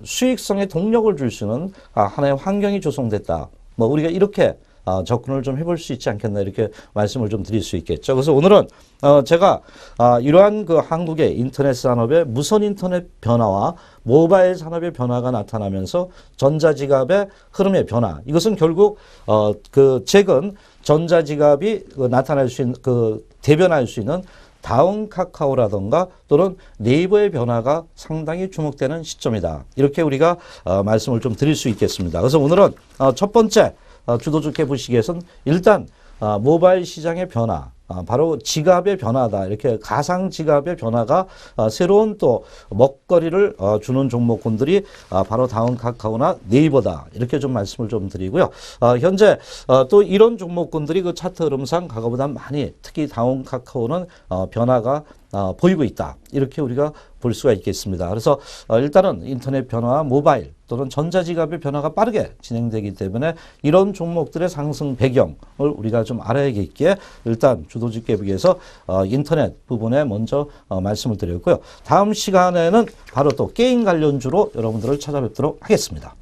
수익성의 동력을 줄 수 있는 하나의 환경이 조성됐다. 뭐 우리가 이렇게 접근을 좀 해볼 수 있지 않겠나 이렇게 말씀을 좀 드릴 수 있겠죠. 그래서 오늘은 제가 이러한 그 한국의 인터넷 산업의 무선 인터넷 변화와 모바일 산업의 변화가 나타나면서 전자지갑의 흐름의 변화 이것은 결국 그 최근 전자지갑이 나타날 수 있는 그 대변할 수 있는 다운 카카오라던가 또는 네이버의 변화가 상당히 주목되는 시점이다. 이렇게 우리가 말씀을 좀 드릴 수 있겠습니다. 그래서 오늘은 첫 번째 주도주 깨부시기에서는 일단 모바일 시장의 변화 바로 지갑의 변화다. 이렇게 가상 지갑의 변화가 새로운 또 먹거리를 주는 종목군들이 바로 다운 카카오나 네이버다. 이렇게 좀 말씀을 좀 드리고요. 현재 또 이런 종목군들이 그 차트 흐름상 과거보다 많이 특히 다운 카카오는 변화가 보이고 있다. 이렇게 우리가 볼 수가 있겠습니다. 그래서 일단은 인터넷 변화와 모바일 또는 전자지갑의 변화가 빠르게 진행되기 때문에 이런 종목들의 상승 배경을 우리가 좀 알아야겠기에 일단 주도주 깨부기에서 인터넷 부분에 먼저 말씀을 드렸고요. 다음 시간에는 바로 또 게임 관련주로 여러분들을 찾아뵙도록 하겠습니다.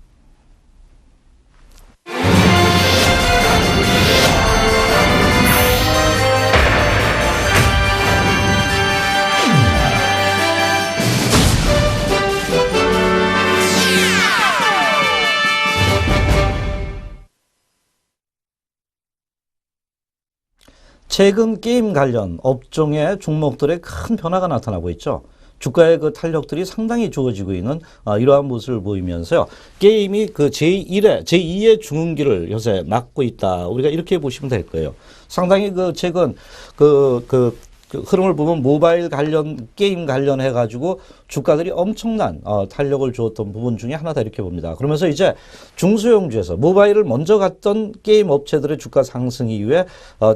최근 게임 관련 업종의 종목들의 큰 변화가 나타나고 있죠. 주가의 그 탄력들이 상당히 좋아지고 있는 이러한 모습을 보이면서요. 게임이 그 제2의 중흥기를 요새 맞고 있다. 우리가 이렇게 보시면 될 거예요. 상당히 그 최근 그 흐름을 보면 모바일 관련 게임 관련해 가지고 주가들이 엄청난 탄력을 주었던 부분 중에 하나다 이렇게 봅니다. 그러면서 이제 중소형주에서 모바일을 먼저 갔던 게임 업체들의 주가 상승 이후에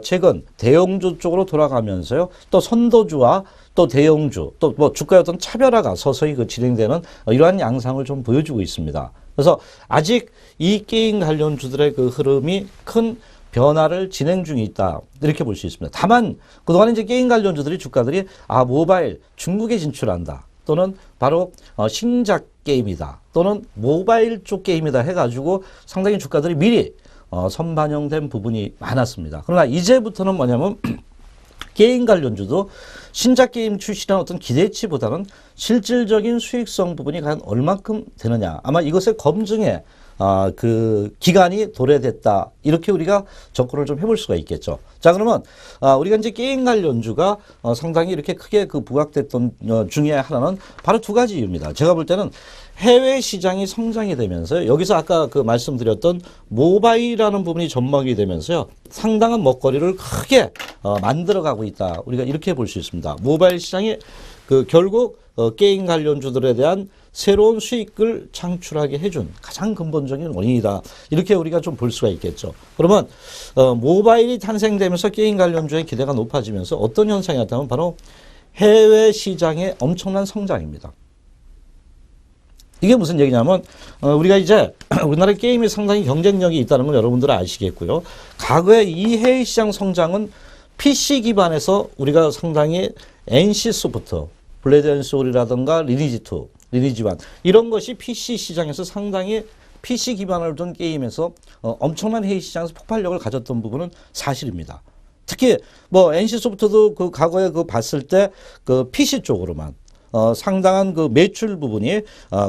최근 대형주 쪽으로 돌아가면서요. 또 선도주와 또 대형주 또 뭐 주가의 어떤 차별화가 서서히 그 진행되는 이러한 양상을 좀 보여주고 있습니다. 그래서 아직 이 게임 관련주들의 그 흐름이 큰 변화를 진행 중에 있다. 이렇게 볼 수 있습니다. 다만 그동안 이제 게임 관련주들이 주가들이 모바일 중국에 진출한다. 또는 바로 신작 게임이다. 또는 모바일 쪽 게임이다 해가지고 상당히 주가들이 미리 선반영된 부분이 많았습니다. 그러나 이제부터는 뭐냐면 게임 관련주도 신작 게임 출시라는 어떤 기대치보다는 실질적인 수익성 부분이 과연 얼마큼 되느냐. 아마 이것의 검증에 그 기간이 도래됐다. 이렇게 우리가 접근을 좀 해볼 수가 있겠죠. 자, 그러면 우리가 이제 게임 관련주가 상당히 이렇게 크게 그 부각됐던 중에 하나는 바로 두 가지 이유입니다. 제가 볼 때는 해외 시장이 성장이 되면서요. 여기서 아까 그 말씀드렸던 모바일이라는 부분이 접목이 되면서요. 상당한 먹거리를 크게 만들어가고 있다. 우리가 이렇게 볼 수 있습니다. 모바일 시장이 그 결국 게임 관련주들에 대한 새로운 수익을 창출하게 해준 가장 근본적인 원인이다. 이렇게 우리가 좀 볼 수가 있겠죠. 그러면 모바일이 탄생되면서 게임 관련주의 기대가 높아지면서 어떤 현상이 나타나면 바로 해외 시장의 엄청난 성장입니다. 이게 무슨 얘기냐면 우리가 이제 우리나라 게임이 상당히 경쟁력이 있다는 걸 여러분들은 아시겠고요. 과거에 이 해외 시장 성장은 PC 기반에서 우리가 상당히 NC소프트, 블레드앤소울이라든가 리니지2, 리니지1 이런 것이 PC 시장에서 상당히 PC 기반을 둔 게임에서 엄청난 해외 시장에서 폭발력을 가졌던 부분은 사실입니다. 특히 뭐 NC소프트도 그 과거에 그 봤을 때 그 PC 쪽으로만 상당한 그 매출 부분이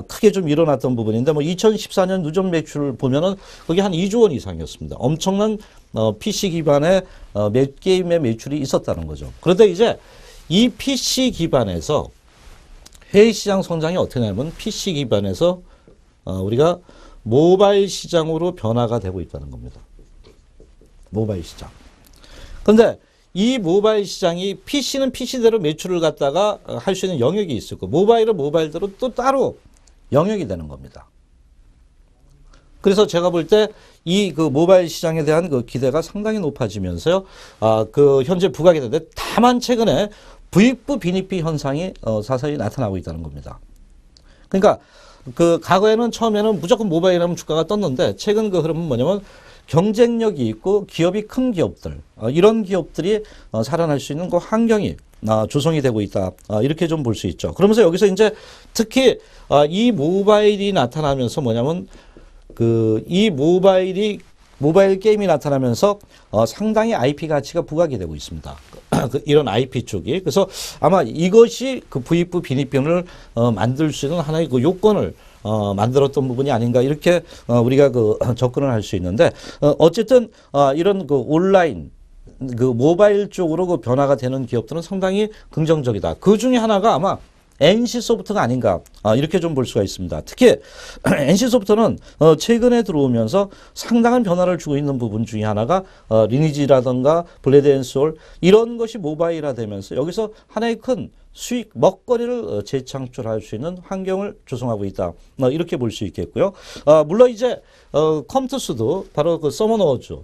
크게 좀 일어났던 부분인데 뭐 2014년 누적 매출 보면은 그게 한 2조 원 이상이었습니다. 엄청난 PC 기반의 게임의 매출이 있었다는 거죠. 그런데 이제 이 PC 기반에서 해외 시장 성장이 어떻게 되냐면 PC 기반에서 우리가 모바일 시장으로 변화가 되고 있다는 겁니다. 모바일 시장. 그런데 이 모바일 시장이 PC는 PC대로 매출을 갖다가 할 수 있는 영역이 있을 거고 모바일은 모바일대로 또 따로 영역이 되는 겁니다. 그래서 제가 볼 때 이 그 모바일 시장에 대한 그 기대가 상당히 높아지면서요. 그 현재 부각이 되는데 다만 최근에 부익부 빈익비 현상이 사사히 나타나고 있다는 겁니다. 그러니까 그 과거에는 처음에는 무조건 모바일하면 주가가 떴는데 최근 그 흐름은 뭐냐면 경쟁력이 있고 기업이 큰 기업들 이런 기업들이 살아날 수 있는 그 환경이 조성이 되고 있다 이렇게 좀 볼 수 있죠. 그러면서 여기서 이제 특히 이 모바일이 나타나면서 뭐냐면 그 이 모바일 게임이 나타나면서 상당히 IP 가치가 부각이 되고 있습니다. 이런 IP 쪽이. 그래서 아마 이것이 그 부익부 빈익빈을 만들 수 있는 하나의 그 요건을 만들었던 부분이 아닌가 이렇게 우리가 그 접근을 할 수 있는데 어쨌든 이런 그 온라인 그 모바일 쪽으로 그 변화가 되는 기업들은 상당히 긍정적이다. 그 중에 하나가 아마 NC소프트가 아닌가 이렇게 좀 볼 수가 있습니다. 특히 NC소프트는 최근에 들어오면서 상당한 변화를 주고 있는 부분 중에 하나가 리니지라든가 블레드앤소울 이런 것이 모바일화되면서 여기서 하나의 큰 수익 먹거리를 재창출할 수 있는 환경을 조성하고 있다. 이렇게 볼 수 있겠고요. 물론 이제 컴투스도 바로 그 서머너즈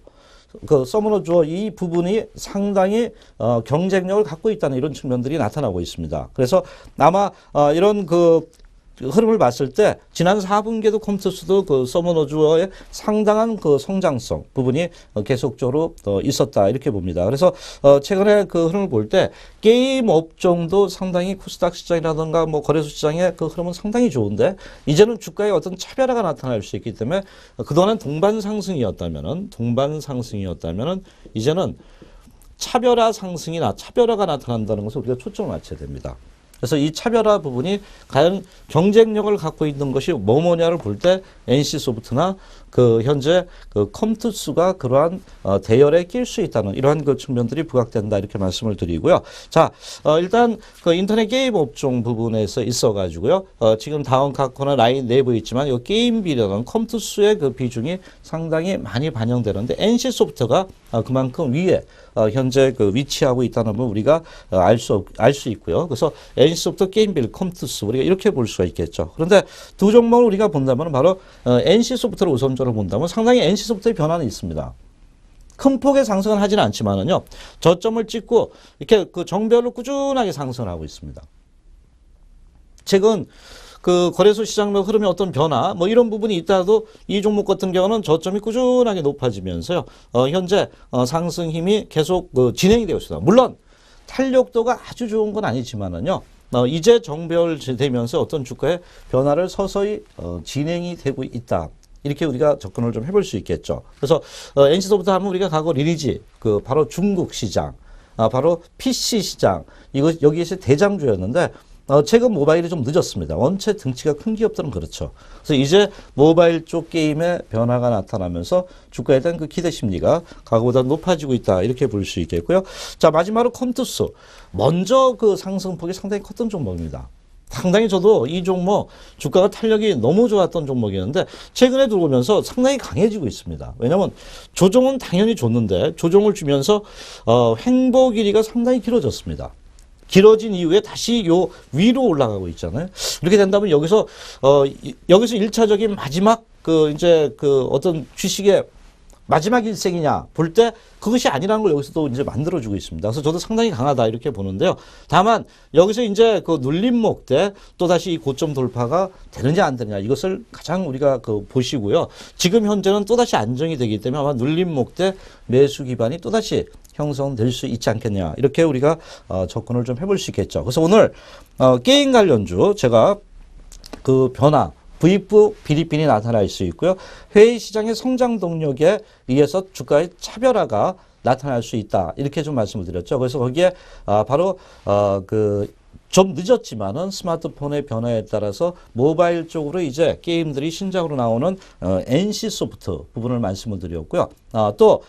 그 서머너즈와 이 부분이 상당히 경쟁력을 갖고 있다는 이런 측면들이 나타나고 있습니다. 그래서 아마 이런 그 흐름을 봤을 때 지난 4분기에도 컴투스도 그 서머너즈와의 상당한 그 성장성 부분이 계속적으로 있었다 이렇게 봅니다. 그래서 최근에 그 흐름을 볼 때 게임 업종도 상당히 코스닥 시장이라든가 뭐 거래소 시장의 그 흐름은 상당히 좋은데 이제는 주가의 어떤 차별화가 나타날 수 있기 때문에 그동안은 동반 상승이었다면은 이제는 차별화가 나타난다는 것을 우리가 초점을 맞춰야 됩니다. 그래서 이 차별화 부분이 과연 경쟁력을 갖고 있는 것이 뭐냐를 볼 때 NC소프트나 그 현재 그 컴투스가 그러한 대열에 낄 수 있다는 이러한 그 측면들이 부각된다 이렇게 말씀을 드리고요. 자, 일단 그 인터넷 게임 업종 부분에서 있어가지고요. 지금 다운카코나 라인 내부에 있지만 이 게임비라는 컴투스의 그 비중이 상당히 많이 반영되는데 NC소프트가 그만큼 위에 현재 그 위치하고 있다는 걸 우리가 알 수 있고요. 그래서 NC소프트, 게임빌, 컴투스 우리가 이렇게 볼 수가 있겠죠. 그런데 두 종목을 우리가 본다면 바로 NC소프트를 우선적으로 본다면 상당히 NC소프트의 변화는 있습니다. 큰 폭의 상승은 하지는 않지만은요. 저점을 찍고 이렇게 그 정배열로 꾸준하게 상승을 하고 있습니다. 최근 그 거래소 시장 흐름의 어떤 변화 뭐 이런 부분이 있다도 이 종목 같은 경우는 저점이 꾸준하게 높아지면서요. 현재 상승 힘이 계속 진행이 되고 있습니다. 물론 탄력도가 아주 좋은 건 아니지만은요. 이제 정배열 되면서 어떤 주가의 변화를 서서히 진행이 되고 있다. 이렇게 우리가 접근을 좀 해볼 수 있겠죠. 그래서 NC소프트 하면 우리가 과거 리니지 그 바로 중국 시장, 바로 PC 시장 이거 여기에서 대장주였는데 최근 모바일이 좀 늦었습니다. 원체 등치가 큰 기업들은 그렇죠. 그래서 이제 모바일 쪽 게임의 변화가 나타나면서 주가에 대한 그 기대 심리가 과거보다 높아지고 있다. 이렇게 볼 수 있겠고요. 자, 마지막으로 컴투스. 먼저 그 상승폭이 상당히 컸던 종목입니다. 상당히 저도 이 종목 주가가 탄력이 너무 좋았던 종목이었는데 최근에 들어오면서 상당히 강해지고 있습니다. 왜냐하면 조정은 당연히 줬는데 조정을 주면서 횡보 길이가 상당히 길어졌습니다. 길어진 이후에 다시 요 위로 올라가고 있잖아요. 이렇게 된다면 여기서 1차적인 마지막 이제 어떤 주식의 마지막 일색이냐 볼 때 그것이 아니라는 걸 여기서 또 이제 만들어주고 있습니다. 그래서 저도 상당히 강하다 이렇게 보는데요. 다만 여기서 이제 그 눌림목 때 또다시 이 고점 돌파가 되느냐 안 되느냐 이것을 가장 우리가 보시고요. 지금 현재는 또다시 안정이 되기 때문에 아마 눌림목 때 매수 기반이 또다시 형성될 수 있지 않겠냐. 이렇게 우리가 접근을 좀 해볼 수 있겠죠. 그래서 오늘 게임 관련주 제가 그 변화, 부익부 비리빈이 나타날 수 있고요. 해외 시장의 성장 동력에 의해서 주가의 차별화가 나타날 수 있다. 이렇게 좀 말씀을 드렸죠. 그래서 거기에 바로 그 좀 늦었지만은 스마트폰의 변화에 따라서 모바일 쪽으로 이제 게임들이 신작으로 나오는 NC 소프트 부분을 말씀을 드렸고요. 또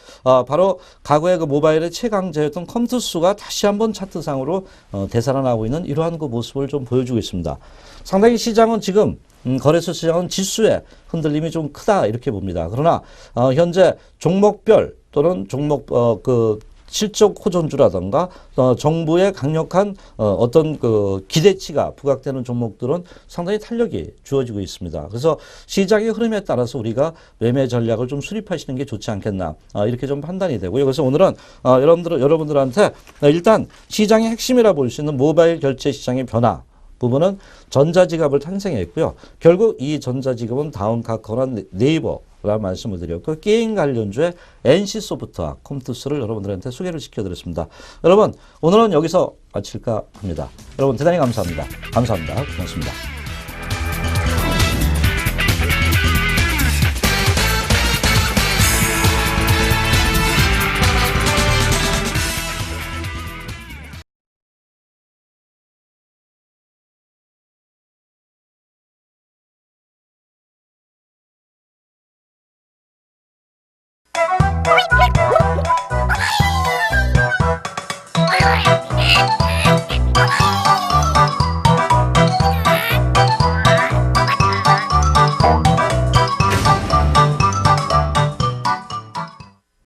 바로 과거에 그 모바일의 최강자였던 컴투스가 다시 한번 차트상으로 되살아나고 있는 이러한 그 모습을 좀 보여주고 있습니다. 상당히 시장은 지금 거래소 시장은 지수의 흔들림이 좀 크다 이렇게 봅니다. 그러나 현재 종목별 또는 종목 그 실적 호전주라든가 정부의 강력한 어떤 그 기대치가 부각되는 종목들은 상당히 탄력이 주어지고 있습니다. 그래서 시장의 흐름에 따라서 우리가 매매 전략을 좀 수립하시는 게 좋지 않겠나 이렇게 좀 판단이 되고요. 그래서 오늘은 여러분들한테 일단 시장의 핵심이라 볼 수 있는 모바일 결제 시장의 변화 부분은 전자지갑을 탄생했고요. 결국 이 전자지갑은 다음 카카오나 네이버라는 말씀을 드렸고 게임 관련주의 NC소프트와 컴투스를 여러분들한테 소개를 시켜드렸습니다. 여러분 오늘은 여기서 마칠까 합니다. 여러분 대단히 감사합니다. 감사합니다. 고맙습니다.